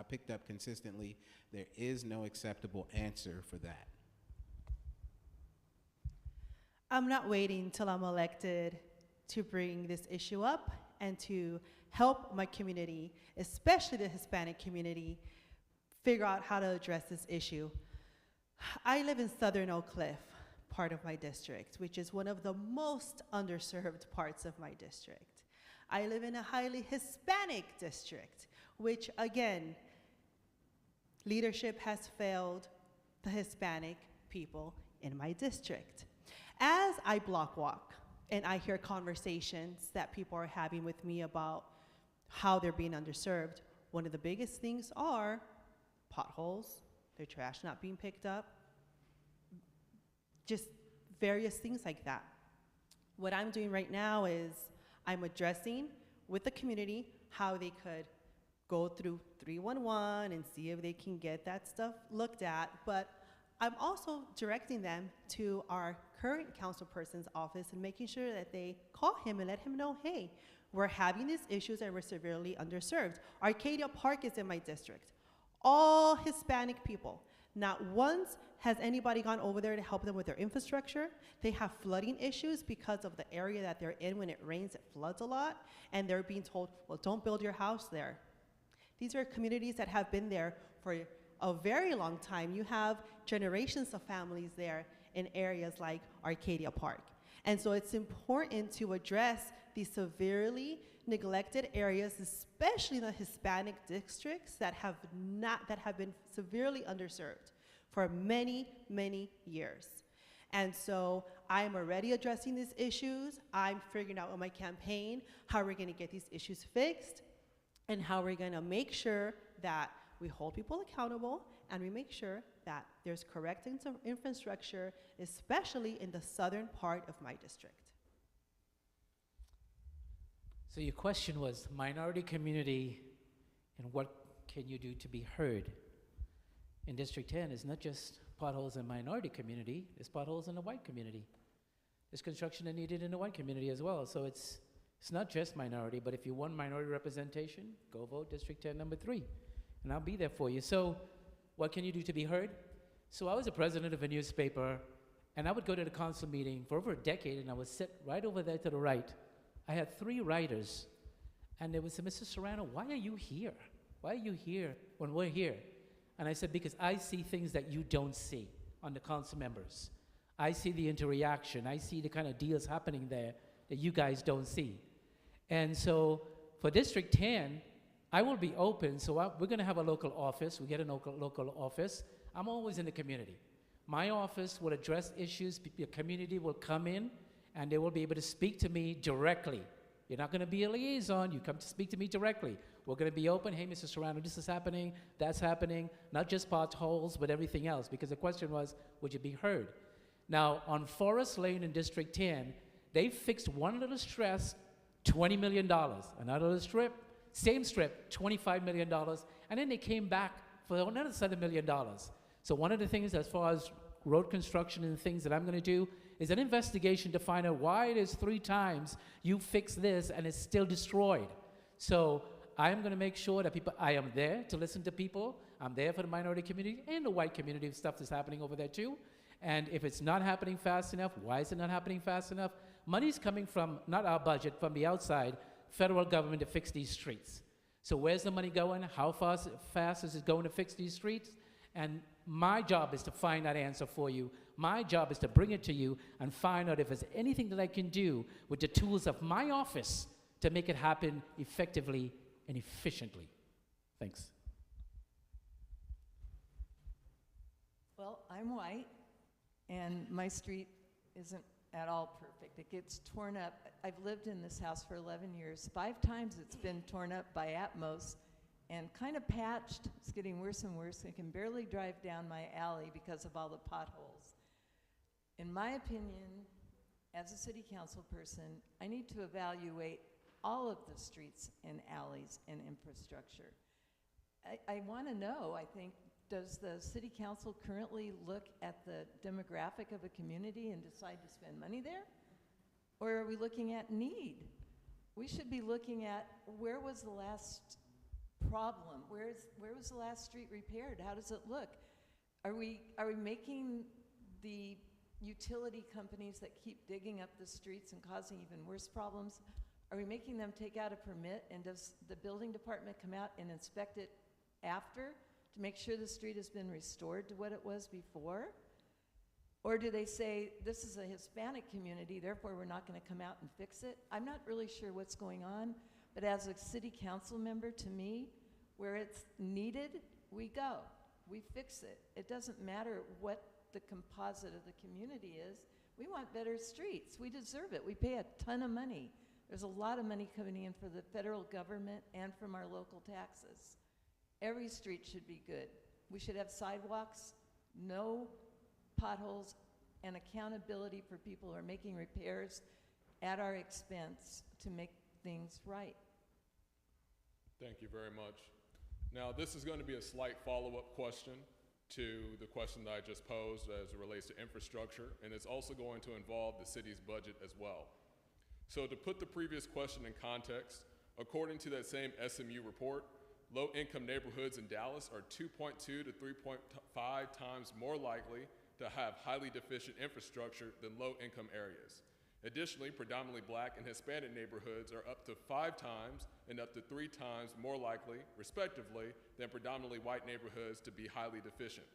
picked up consistently. There is no acceptable answer for that. I'm not waiting till I'm elected to bring this issue up and to help my community, especially the Hispanic community, figure out how to address this issue. I live in Southern Oak Cliff, part of my district, which is one of the most underserved parts of my district. I live in a highly Hispanic district, which again, leadership has failed the Hispanic people in my district. As I block walk, and I hear conversations that people are having with me about how they're being underserved, one of the biggest things are potholes, their trash not being picked up, just various things like that. What I'm doing right now is I'm addressing with the community how they could go through 311 and see if they can get that stuff looked at, but I'm also directing them to our current councilperson's office and making sure that they call him and let him know, hey, we're having these issues and we're severely underserved. Arcadia Park is in my district. All Hispanic people. Not once has anybody gone over there to help them with their infrastructure. They have flooding issues because of the area that they're in. When it rains, it floods a lot, and they're being told, well, don't build your house there. These are communities that have been there for a very long time. You have generations of families there in areas like Arcadia Park. And so it's important to address these severely neglected areas, especially the Hispanic districts that have been severely underserved for many, many years. And so I'm already addressing these issues. I'm figuring out in my campaign how we're gonna get these issues fixed and how we're gonna make sure that we hold people accountable and we make sure that there's correct infrastructure, especially in the southern part of my district. So your question was minority community and what can you do to be heard? In District 10, it's not just potholes in minority community, there's potholes in the white community. There's construction that needed in the white community as well. So it's not just minority, but if you want minority representation, go vote District 10 number 3, and I'll be there for you. So what can you do to be heard? So I was a president of a newspaper, and I would go to the council meeting for over a decade, and I would sit right over there to the right. I had 3 writers, and they would say, Mr. Serrano, why are you here? Why are you here when we're here? And I said, because I see things that you don't see on the council members. I see the interaction. I see the kind of deals happening there that you guys don't see. And so for District 10, I will be open. So we're going to have a local office. We get a local office. I'm always in the community. My office will address issues. The community will come in, and they will be able to speak to me directly. You're not going to be a liaison. You come to speak to me directly. We're going to be open. Hey, Mr. Serrano, this is happening. That's happening. Not just potholes, but everything else. Because the question was, would you be heard? Now, on Forest Lane in District 10, they fixed one little stress, $20 million. Another little strip, same strip, $25 million. And then they came back for another $7 million. So one of the things as far as road construction and things that I'm going to do is an investigation to find out why it is 3 times you fix this and it's still destroyed. So I am going to make sure that I am there to listen to people. I'm there for the minority community and the white community stuff that's happening over there too. And if it's not happening fast enough, why is it not happening fast enough? Money's coming from, not our budget, from the outside federal government to fix these streets. So where's the money going? How fast is it going to fix these streets? And my job is to find that answer for you. My job is to bring it to you and find out if there's anything that I can do with the tools of my office to make it happen effectively and efficiently. Thanks. Well, I'm white, and my street isn't at all perfect. It gets torn up. I've lived in this house for 11 years. 5 times it's been torn up by Atmos and kind of patched. It's getting worse and worse. I can barely drive down my alley because of all the potholes. In my opinion, as a city council person, I need to evaluate all of the streets and alleys and infrastructure. I want to know, I think, does the city council currently look at the demographic of a community and decide to spend money there? Or are we looking at need? We should be looking at where was the last problem? Where was the last street repaired? How does it look? Are we making the utility companies that keep digging up the streets and causing even worse problems, are we making them take out a permit, and does the building department come out and inspect it after to make sure the street has been restored to what it was before? Or do they say, this is a Hispanic community, therefore we're not going to come out and fix it? I'm not really sure what's going on, but as a city council member, to me, where it's needed, we go. We fix it. It doesn't matter what the composite of the community is. We want better streets. We deserve it. We pay a ton of money. There's a lot of money coming in for the federal government and from our local taxes. Every street should be good. We should have sidewalks, no potholes, and accountability for people who are making repairs at our expense to make things right. Thank you very much. Now, this is going to be a slight follow-up question to the question that I just posed as it relates to infrastructure, and it's also going to involve the city's budget as well. So to put the previous question in context, according to that same SMU report, low-income neighborhoods in Dallas are 2.2 to 3.5 times more likely to have highly deficient infrastructure than low-income areas. Additionally, predominantly Black and Hispanic neighborhoods are up to 5 times and up to 3 times more likely, respectively, than predominantly white neighborhoods to be highly deficient.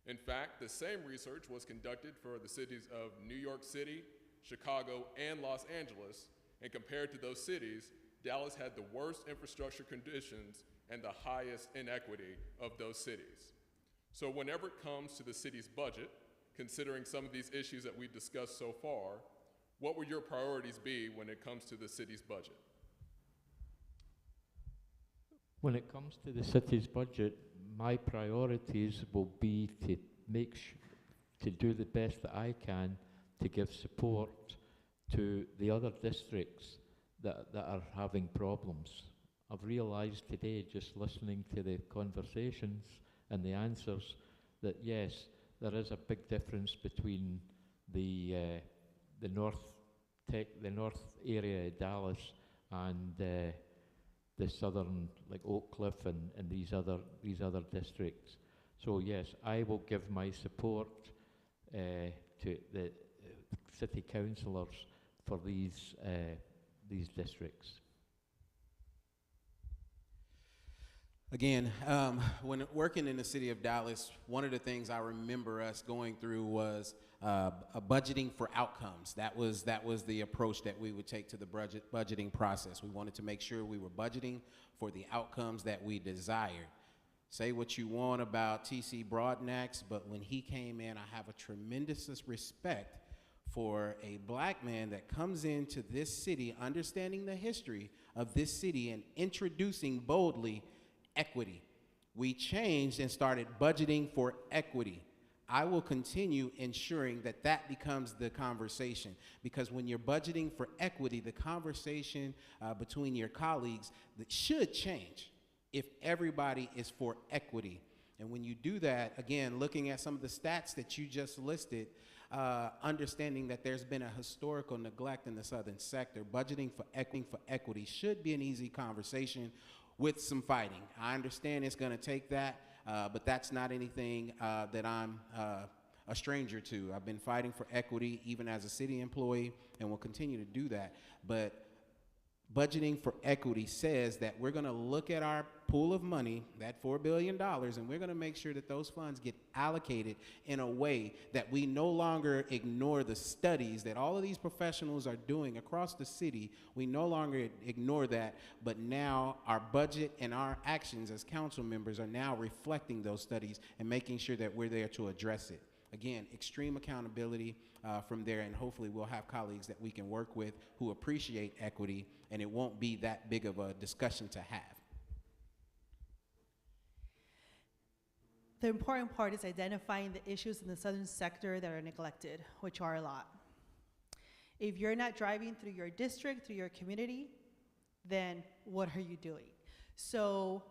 In fact, the same research was conducted for the cities of New York City, Chicago, and Los Angeles, and compared to those cities, Dallas had the worst infrastructure conditions and the highest inequity of those cities. So whenever it comes to the city's budget, considering some of these issues that we've discussed so far, what would your priorities be when it comes to the city's budget? When it comes to the city's budget, my priorities will be to to do the best that I can to give support to the other districts that are having problems. I've realized today, just listening to the conversations and the answers, that yes, there is a big difference between the north area of Dallas and the southern, like Oak Cliff and these other districts. So yes, I will give my support to the city councillors for these districts. Again, when working in the city of Dallas, one of the things I remember us going through was a budgeting for outcomes. That was the approach that we would take to the budgeting process. We wanted to make sure we were budgeting for the outcomes that we desired. Say what you want about T.C. Broadnax, but when he came in, I have a tremendous respect for a Black man that comes into this city, understanding the history of this city and introducing boldly equity. We changed and started budgeting for equity. I will continue ensuring that that becomes the conversation, because when you're budgeting for equity, the conversation between your colleagues that should change if everybody is for equity. And when you do that, again, looking at some of the stats that you just listed, understanding that there's been a historical neglect in the southern sector, budgeting for equity should be an easy conversation with some fighting. I understand it's going to take that, but that's not anything that I'm a stranger to. I've been fighting for equity even as a city employee and will continue to do that. But Budgeting for equity says that we're going to look at our pool of money, that $4 billion, and we're going to make sure that those funds get allocated in a way that we no longer ignore the studies that all of these professionals are doing across the city. We no longer ignore that, but now our budget and our actions as council members are now reflecting those studies and making sure that we're there to address it. Again, extreme accountability from there, and hopefully we'll have colleagues that we can work with who appreciate equity, and it won't be that big of a discussion to have. The important part is identifying the issues in the southern sector that are neglected, which are a lot. If you're not driving through your district, through your community, then what are you doing? So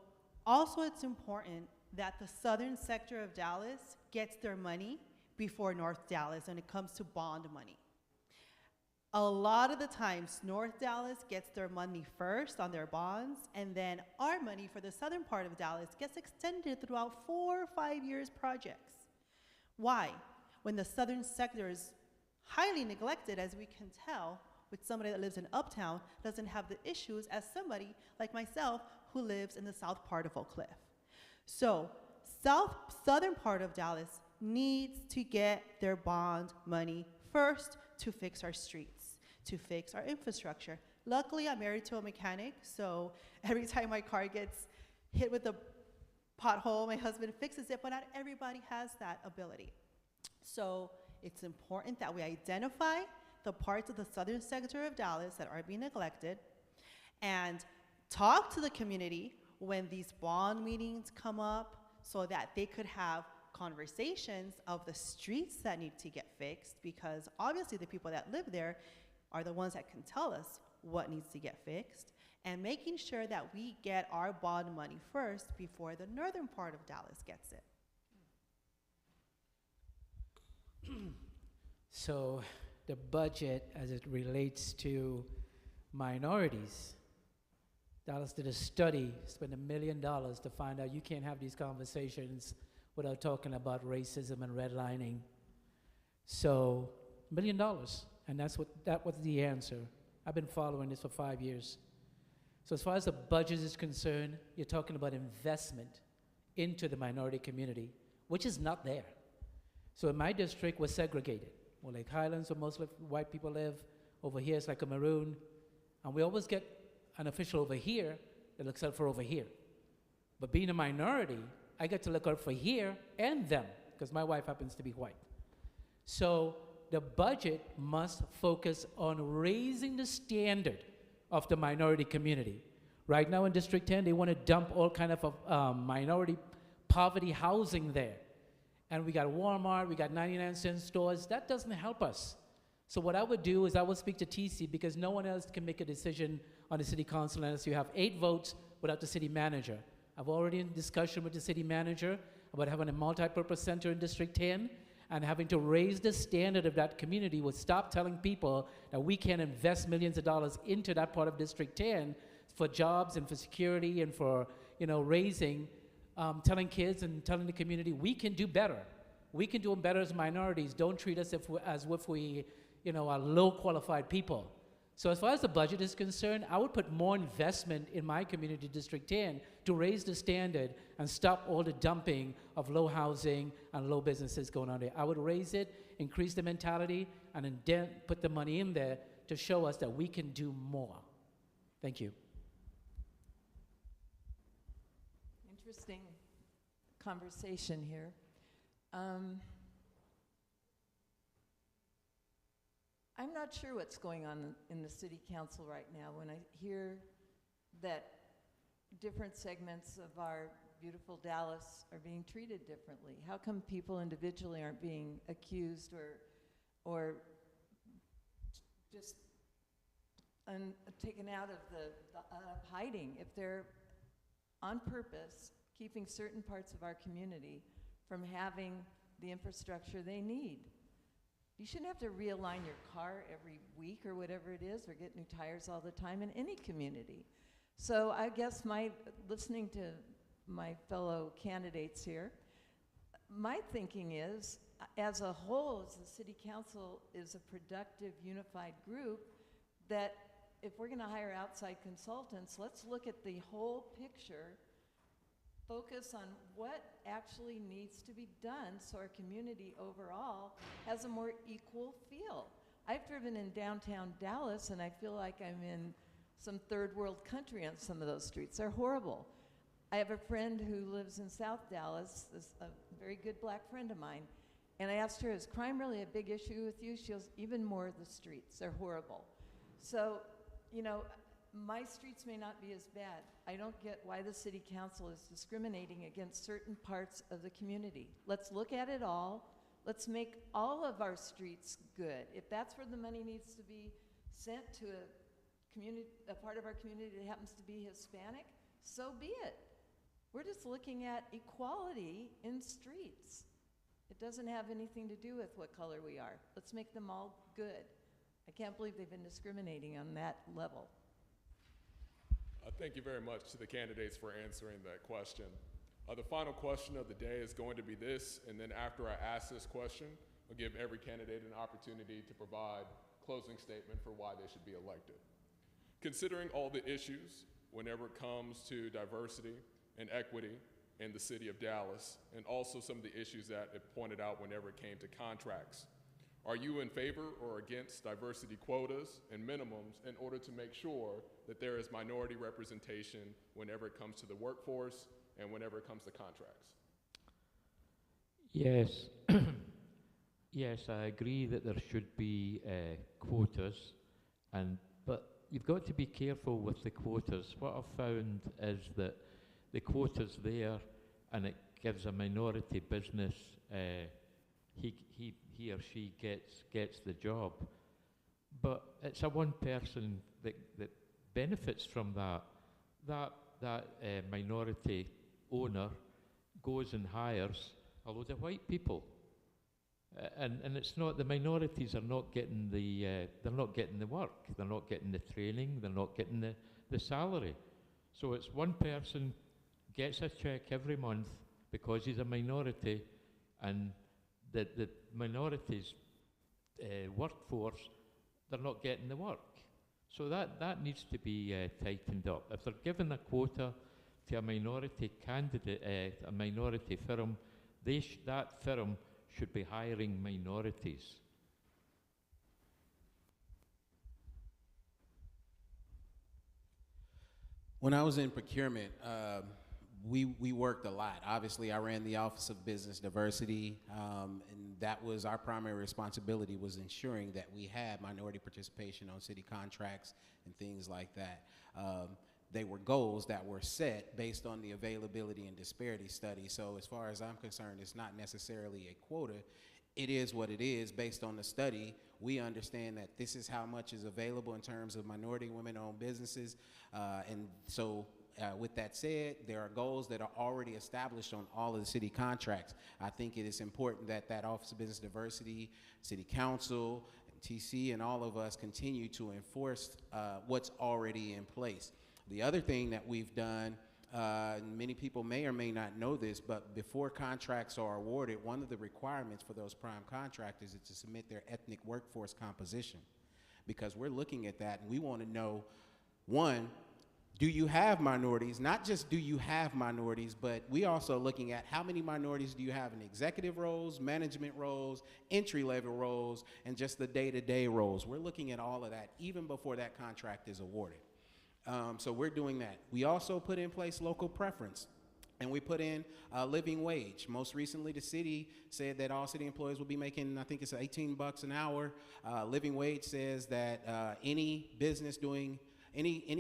also it's important that the southern sector of Dallas gets their money before North Dallas when it comes to bond money. A lot of the times, North Dallas gets their money first on their bonds, and then our money for the southern part of Dallas gets extended throughout 4 or 5 years projects. Why? When the southern sector is highly neglected, as we can tell, with somebody that lives in Uptown, doesn't have the issues as somebody like myself who lives in the south part of Oak Cliff. So, southern part of Dallas needs to get their bond money first to fix our streets, to fix our infrastructure. Luckily, I'm married to a mechanic, so every time my car gets hit with a pothole, my husband fixes it, but not everybody has that ability. So it's important that we identify the parts of the southern sector of Dallas that are being neglected and talk to the community when these bond meetings come up so that they could have conversations of the streets that need to get fixed, because obviously the people that live there are the ones that can tell us what needs to get fixed, and making sure that we get our bond money first before the northern part of Dallas gets it. So the budget as it relates to minorities, Dallas did a study, spent $1 million to find out you can't have these conversations without talking about racism and redlining. So, $1 million, and that was the answer. I've been following this for 5 years. So as far as the budget is concerned, you're talking about investment into the minority community, which is not there. So in my district, we're segregated. We're like Highlands, where most white people live. Over here, it's like a maroon. And we always get an official over here that looks out for over here. But being a minority, I get to look out for here and them, because my wife happens to be white. So the budget must focus on raising the standard of the minority community. Right now in District 10, they want to dump all kind of minority poverty housing there. And we got Walmart, we got 99-cent stores. That doesn't help us. So what I would do is I would speak to TC, because no one else can make a decision on the city council unless you have 8 votes without the city manager. I've already in discussion with the city manager about having a multi-purpose center in District 10 and having to raise the standard of that community. Would stop telling people that we can invest millions of dollars into that part of District 10 for jobs and for security and for, raising, telling kids and telling the community we can do better. We can do them better as minorities. Don't treat us as if we are low qualified people. So as far as the budget is concerned, I would put more investment in my community, District 10, to raise the standard and stop all the dumping of low housing and low businesses going on there. I would raise it, increase the mentality, and then put the money in there to show us that we can do more. Thank you. Interesting conversation here. I'm not sure what's going on in the city council right now when I hear that different segments of our beautiful Dallas are being treated differently. How come people individually aren't being accused or just taken out of hiding if they're on purpose keeping certain parts of our community from having the infrastructure they need? You shouldn't have to realign your car every week or whatever it is, or get new tires all the time in any community. So I guess listening to my fellow candidates here, my thinking is, as a whole, as the city council is a productive, unified group, that if we're gonna hire outside consultants, let's look at the whole picture, focus on what actually needs to be done so our community overall has a more equal feel. I've driven in downtown Dallas and I feel like I'm in some third world country on some of those streets. They're horrible. I have a friend who lives in South Dallas, this a very good black friend of mine, and I asked her, is crime really a big issue with you? She goes, even more the streets, they're horrible. So, you know, my streets may not be as bad. I don't get why the city council is discriminating against certain parts of the community. Let's look at it all. Let's make all of our streets good. If that's where the money needs to be sent to a part of our community that happens to be Hispanic, so be it. We're just looking at equality in streets. It doesn't have anything to do with what color we are. Let's make them all good. I can't believe they've been discriminating on that level. Thank you very much to the candidates for answering that question. The final question of the day is going to be this, and then after I ask this question, I'll give every candidate an opportunity to provide a closing statement for why they should be elected. Considering all the issues whenever it comes to diversity and equity in the city of Dallas, and also some of the issues that it pointed out whenever it came to contracts, are you in favor or against diversity quotas and minimums in order to make sure that there is minority representation whenever it comes to the workforce and whenever it comes to contracts? Yes. Yes, I agree that there should be quotas, but you've got to be careful with the quotas. What I've found is that the quota's there and it gives a minority business, he or she gets the job. But it's a one person that benefits from that. That minority owner goes and hires a load of white people. And it's not, the minorities are not getting they're not getting the work, they're not getting the training, they're not getting the salary. So it's one person gets a check every month because he's a minority, and the minorities' workforce, they're not getting the work. So that needs to be tightened up. If they're given a quota to a minority candidate, a minority firm, that firm should be hiring minorities. When I was in procurement, we worked a lot. Obviously, I ran the Office of Business Diversity, and that was our primary responsibility, was ensuring that we had minority participation on city contracts and things like that. They were goals that were set based on the availability and disparity study. So as far as I'm concerned, it's not necessarily a quota. It is what it is based on the study. We understand that this is how much is available in terms of minority women-owned businesses. And so with that said, there are goals that are already established on all of the city contracts. I think it is important that that Office of Business Diversity, City Council, TC, and all of us continue to enforce what's already in place. The other thing that we've done, many people may or may not know this, but before contracts are awarded, one of the requirements for those prime contractors is to submit their ethnic workforce composition, because we're looking at that and we want to know, one, do you have minorities? Not just do you have minorities, but we also looking at how many minorities do you have in executive roles, management roles, entry-level roles, and just the day-to-day roles. We're looking at all of that even before that contract is awarded. So we're doing that. We also put in place local preference, and we put in living wage. Most recently, the city said that all city employees will be making, I think it's $18 an hour. Living wage says that any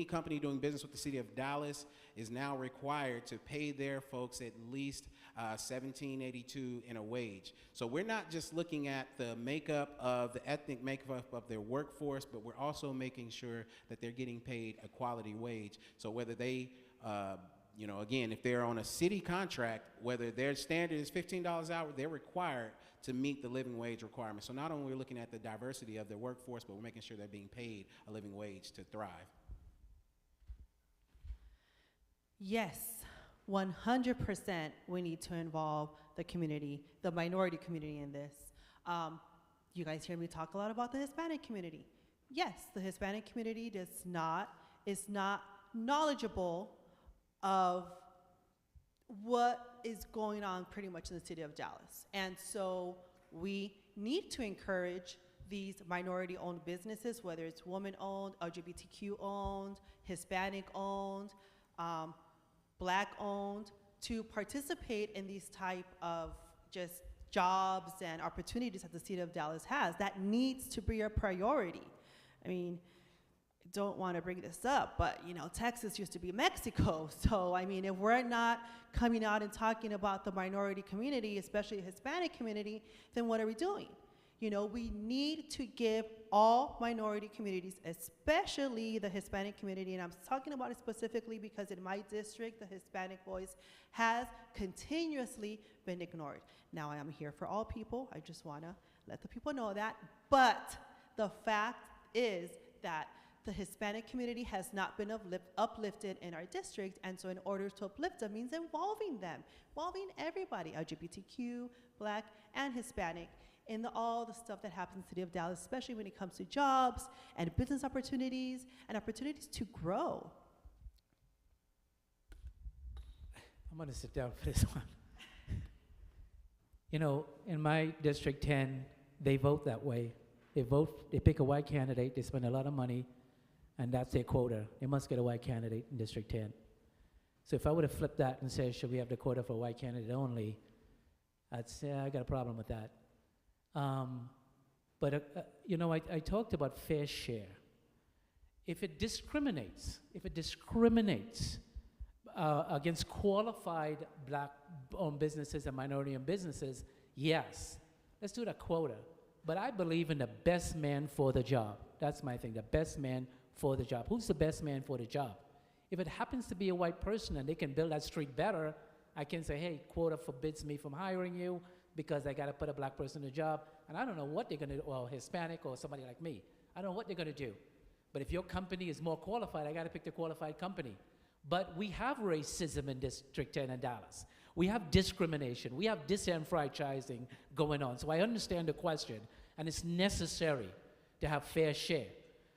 company doing business with the city of Dallas is now required to pay their folks at least $17.82 in a wage. So we're not just looking at the makeup of the ethnic makeup of their workforce, but we're also making sure that they're getting paid a quality wage. So whether they, again, if they're on a city contract, whether their standard is $15 an hour, they're required to meet the living wage requirement. So not only are we looking at the diversity of their workforce, but we're making sure they're being paid a living wage to thrive. Yes, 100% we need to involve the community, the minority community in this. You guys hear me talk a lot about the Hispanic community. yes, the Hispanic community is not knowledgeable of what is going on pretty much in the city of Dallas. And so we need to encourage these minority-owned businesses, whether it's woman-owned, LGBTQ-owned, Hispanic-owned, Black-owned, to participate in these type of just jobs and opportunities that the city of Dallas has. That needs to be a priority. I mean, I don't want to bring this up, but you know, Texas used to be Mexico. So I mean, if we're not coming out and talking about the minority community, especially the Hispanic community, then what are we doing? You know, we need to give all minority communities, especially the Hispanic community, and I'm talking about it specifically because in my district, the Hispanic voice has continuously been ignored. Now, I am here for all people. I just want to let the people know that. But the fact is that the Hispanic community has not been uplifted in our district, and so in order to uplift them means involving everybody, LGBTQ, Black, and Hispanic, in all the stuff that happens in the city of Dallas, especially when it comes to jobs and business opportunities and opportunities to grow. I'm going to sit down for this one. You know, in my District 10, they vote that way. They pick a white candidate, they spend a lot of money, and that's their quota. They must get a white candidate in District 10. So if I would have flipped that and said, should we have the quota for a white candidate only, I'd say I got a problem with that. You know, I talked about fair share. If it discriminates against qualified Black-owned businesses and minority-owned businesses, yes, let's do that quota. But I believe in the best man for the job. That's my thing, the best man for the job. Who's the best man for the job? If it happens to be a white person and they can build that street better, I can say, hey, quota forbids me from hiring you because I got to put a Black person in the job. And I don't know what they're going to do, or Hispanic or somebody like me. I don't know what they're going to do. But if your company is more qualified, I got to pick the qualified company. But we have racism in District 10 in Dallas. We have discrimination. We have disenfranchising going on. So I understand the question, and it's necessary to have fair share.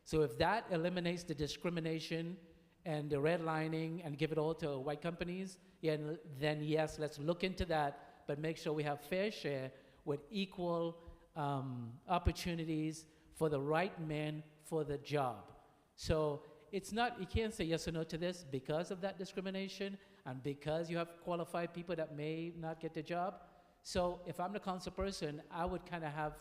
So if that eliminates the discrimination and the redlining and give it all to white companies, yeah, then yes, let's look into that, but make sure we have fair share with equal opportunities for the right man for the job. So it's not, you can't say yes or no to this because of that discrimination and because you have qualified people that may not get the job. So if I'm the council person, I would kind of have,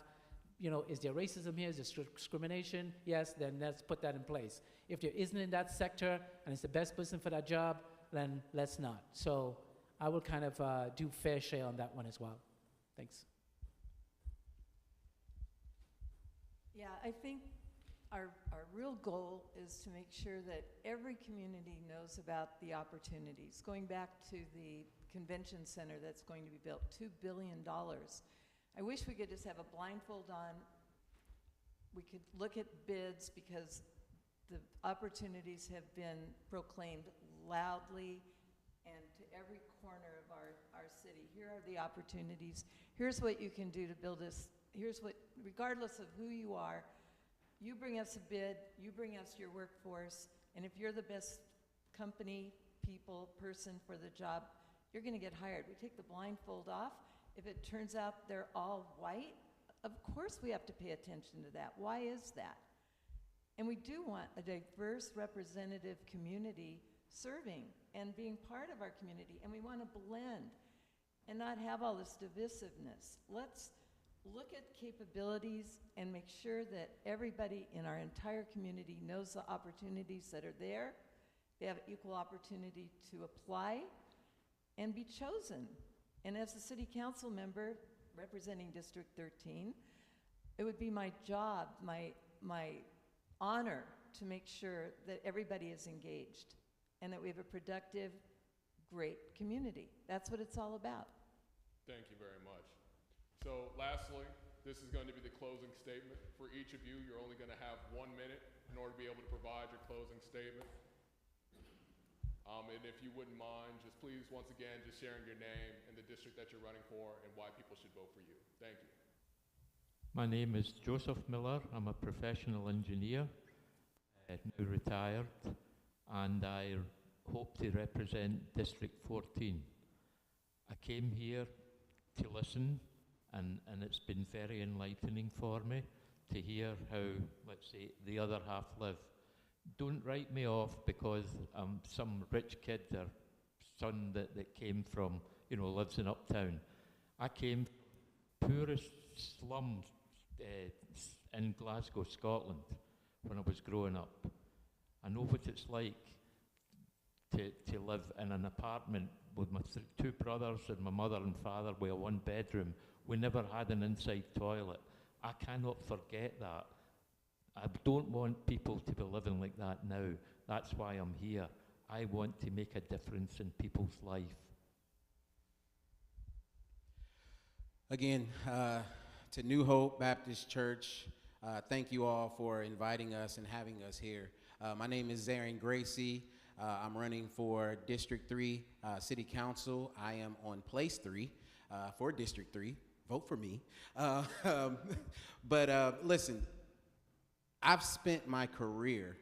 you know, is there racism here? Is there discrimination? Yes, then let's put that in place. If there isn't in that sector and it's the best person for that job, then let's not. So I will kind of do fair share on that one as well. Thanks. Yeah, I think our real goal is to make sure that every community knows about the opportunities. Going back to the convention center that's going to be built, $2 billion. I wish we could just have a blindfold on. We could look at bids because the opportunities have been proclaimed loudly and to every corner of our city. Here are the opportunities. Here's what you can do to build this. Here's what, regardless of who you are, you bring us a bid, you bring us your workforce, and if you're the best company, person for the job, you're gonna get hired. We take the blindfold off. If it turns out they're all white, of course we have to pay attention to that. Why is that? And we do want a diverse representative community serving and being part of our community, and we want to blend and not have all this divisiveness. Let's look at capabilities and make sure that everybody in our entire community knows the opportunities that are there. They have equal opportunity to apply and be chosen. And as a city council member representing District 13, it would be my job, my honor to make sure that everybody is engaged and that we have a productive, great community. That's what it's all about. Thank you very much. So lastly, this is going to be the closing statement. For each of you, you're only going to have 1 minute in order to be able to provide your closing statement. And if you wouldn't mind, just please, once again, just sharing your name and the district that you're running for and why people should vote for you. Thank you. My name is Joseph Miller. I'm a professional engineer, now retired, and I hope to represent District 14. I came here to listen, and it's been very enlightening for me to hear how, let's say, the other half live. Don't write me off because I'm some rich kid or son that came from, lives in Uptown. I came from poorest slums in Glasgow, Scotland, when I was growing up. I know what it's like to live in an apartment with my two brothers and my mother and father with a one bedroom. We never had an inside toilet. I cannot forget that. I don't want people to be living like that now. That's why I'm here. I want to make a difference in people's life. Again, to New Hope Baptist Church, thank you all for inviting us and having us here. My name is Zarin Gracie. I'm running for District 3 City Council. I am on place 3 for District 3. Vote for me. But listen, I've spent my career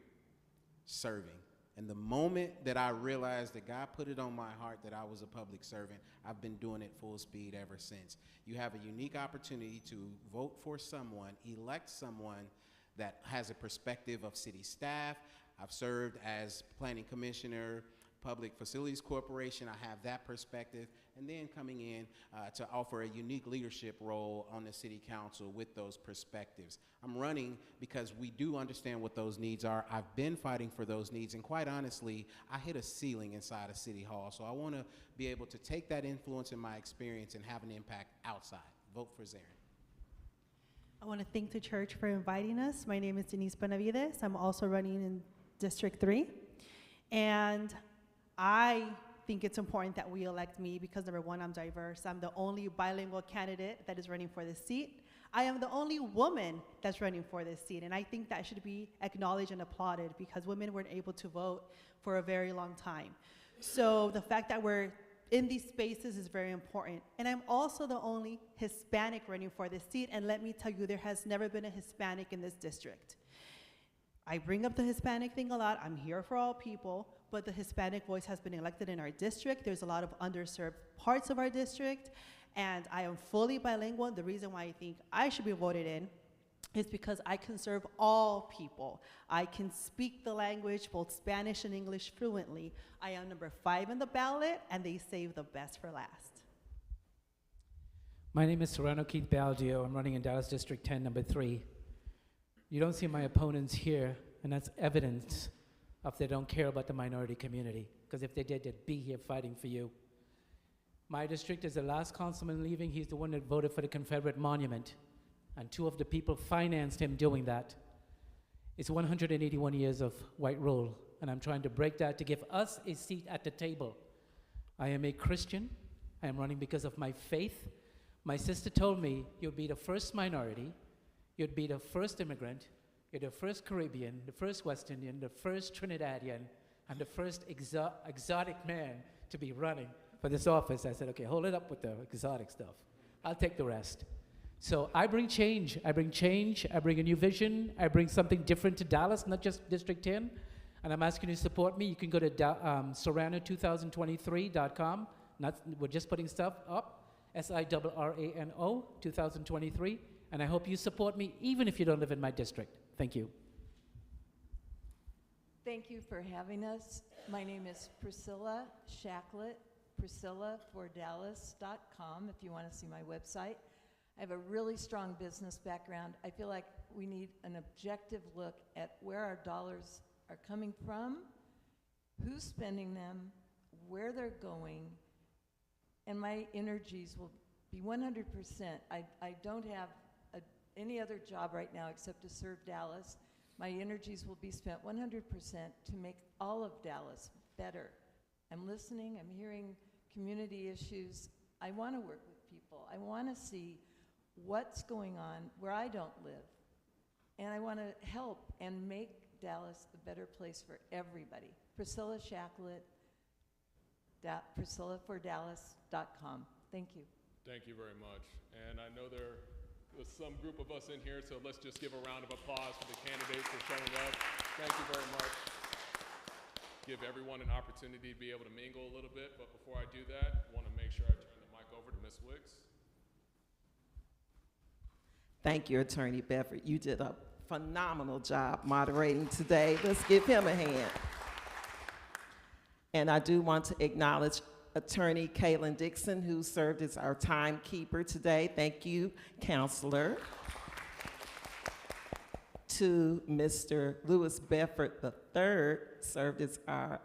serving. And the moment that I realized that God put it on my heart that I was a public servant, I've been doing it full speed ever since. You have a unique opportunity to vote for someone, elect someone that has a perspective of city staff. I've served as planning commissioner, Public Facilities Corporation. I have that perspective. And then coming in to offer a unique leadership role on the city council with those perspectives. I'm running because we do understand what those needs are. I've been fighting for those needs, and quite honestly, I hit a ceiling inside of City Hall. So I want to be able to take that influence and my experience and have an impact outside. Vote for Zarin. I want to thank the church for inviting us. My name is Denise Benavides. I'm also running in District 3. And I think it's important that we elect me because, number one, I'm diverse. I'm the only bilingual candidate that is running for this seat. I am the only woman that's running for this seat, and I think that should be acknowledged and applauded because women weren't able to vote for a very long time. So the fact that we're in these spaces is very important. And I'm also the only Hispanic running for this seat, and let me tell you, there has never been a Hispanic in this district. I bring up the Hispanic thing a lot. I'm here for all people, but the Hispanic voice has been elected in our district. There's a lot of underserved parts of our district, and I am fully bilingual. The reason why I think I should be voted in is because I can serve all people. I can speak the language, both Spanish and English, fluently. I am number 5 in the ballot, and they save the best for last. My name is Serrano Keith Baldio. I'm running in Dallas District 10, number 3. You don't see my opponents here, and that's evidence of they don't care about the minority community, because if they did, they'd be here fighting for you. My district is the last councilman leaving. He's the one that voted for the Confederate monument, and 2 of the people financed him doing that. It's 181 years of white rule, and I'm trying to break that to give us a seat at the table. I am a Christian. I am running because of my faith. My sister told me, you'll be the first minority, you'd be the first immigrant, you're the first Caribbean, the first West Indian, the first Trinidadian, and the first exotic man to be running for this office. I said, okay, hold it up with the exotic stuff. I'll take the rest. So I bring change. I bring change. I bring a new vision. I bring something different to Dallas, not just District 10. And I'm asking you to support me. You can go to Serrano2023.com. We're just putting stuff up. SIRRANO 2023. And I hope you support me even if you don't live in my district. Thank you. Thank you for having us. My name is Priscilla Shacklett, PriscillaForDallas.com if you want to see my website. I have a really strong business background. I feel like we need an objective look at where our dollars are coming from, who's spending them, where they're going, and my energies will be 100%. I don't have any other job right now except to serve Dallas. My energies will be spent 100% to make all of Dallas better. I'm listening, I'm hearing community issues. I want to work with people. I want to see what's going on where I don't live. And I want to help and make Dallas a better place for everybody. Priscilla Shacklett, PriscillaForDallas.com. Thank you. Thank you very much. And I know there There's some group of us in here, so let's just give a round of applause for the candidates for showing up. Thank you very much. Give everyone an opportunity to be able to mingle a little bit, but before I do that, I want to make sure I turn the mic over to Ms. Wicks. Thank you, Attorney Bedford. You did a phenomenal job moderating today. Let's give him a hand. And I do want to acknowledge Attorney Kaylin Dixon, who served as our timekeeper today. Thank you, Counselor. To Mr. Lewis Bedford III, served as our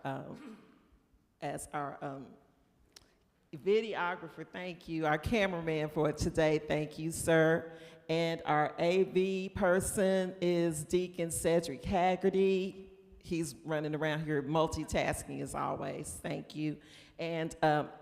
videographer. Thank you. Our cameraman for today. Thank you, sir. And our AV person is Deacon Cedric Haggerty. He's running around here multitasking as always. Thank you. And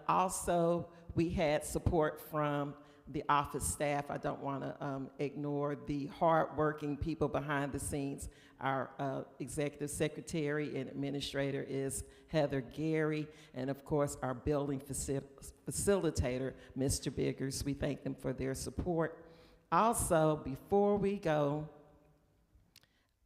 also, we had support from the office staff. I don't want to ignore the hardworking people behind the scenes. Our executive secretary and administrator is Heather Gary, and of course, our building facilitator, Mr. Biggers. We thank them for their support. Also, before we go,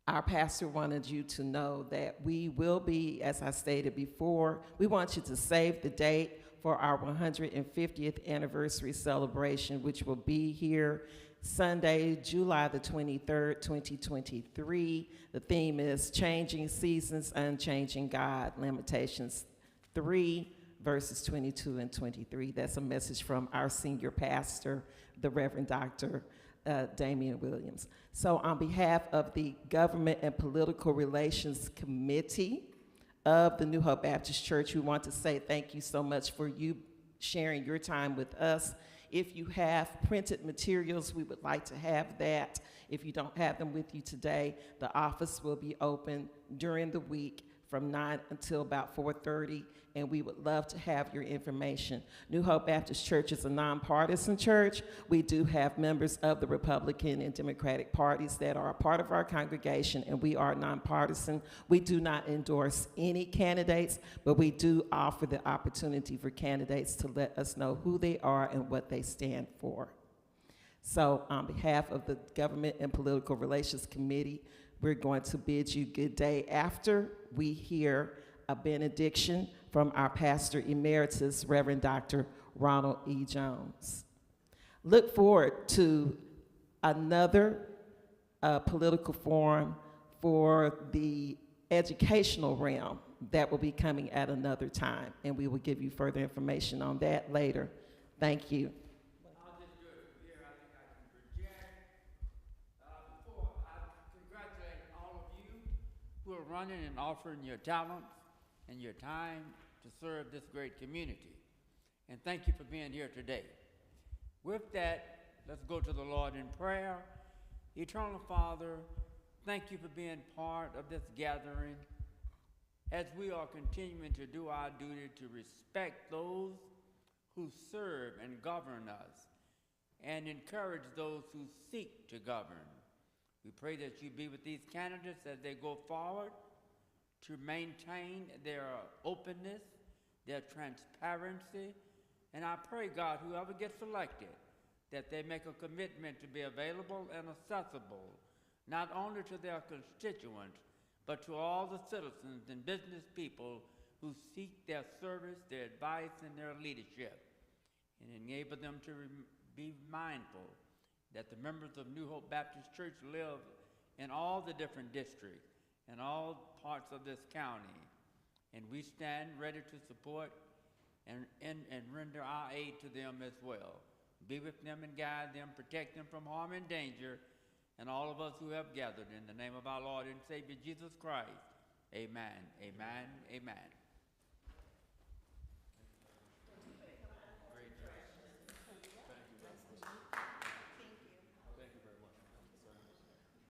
our pastor wanted you to know that we will be, as I stated before, we want you to save the date for our 150th anniversary celebration, which will be here Sunday, July the 23rd, 2023. The theme is Changing Seasons, Unchanging God, Lamentations 3, verses 22 and 23. That's a message from our senior pastor, the Reverend Dr. Damian Williams. So on behalf of the Government and Political Relations Committee of the New Hope Baptist Church, we want to say thank you so much for you sharing your time with us. If you have printed materials, we would like to have that. If you don't have them with you today, the office will be open during the week from 9 until about 4:30, and we would love to have your information. New Hope Baptist Church is a nonpartisan church. We do have members of the Republican and Democratic parties that are a part of our congregation, and we are nonpartisan. We do not endorse any candidates, but we do offer the opportunity for candidates to let us know who they are and what they stand for. So on behalf of the Government and Political Relations Committee, we're going to bid you good day after we hear a benediction from our pastor emeritus, Reverend Dr. Ronald E. Jones. Look forward to another political forum for the educational realm that will be coming at another time, and we will give you further information on that later. Thank you. I'll just do it from here. I think I can project. Before I congratulate all of you who are running and offering your talents and your time to serve this great community. And thank you for being here today. With that, let's go to the Lord in prayer. Eternal Father, thank you for being part of this gathering as we are continuing to do our duty to respect those who serve and govern us and encourage those who seek to govern. We pray that you be with these candidates as they go forward to maintain their openness, their transparency, and I pray, God, whoever gets elected, that they make a commitment to be available and accessible, not only to their constituents, but to all the citizens and business people who seek their service, their advice, and their leadership, and enable them to be mindful that the members of New Hope Baptist Church live in all the different districts and all parts of this county, and we stand ready to support and render our aid to them as well. Be with them and guide them, protect them from harm and danger, and all of us who have gathered in the name of our Lord and Savior Jesus Christ. Amen, amen, amen.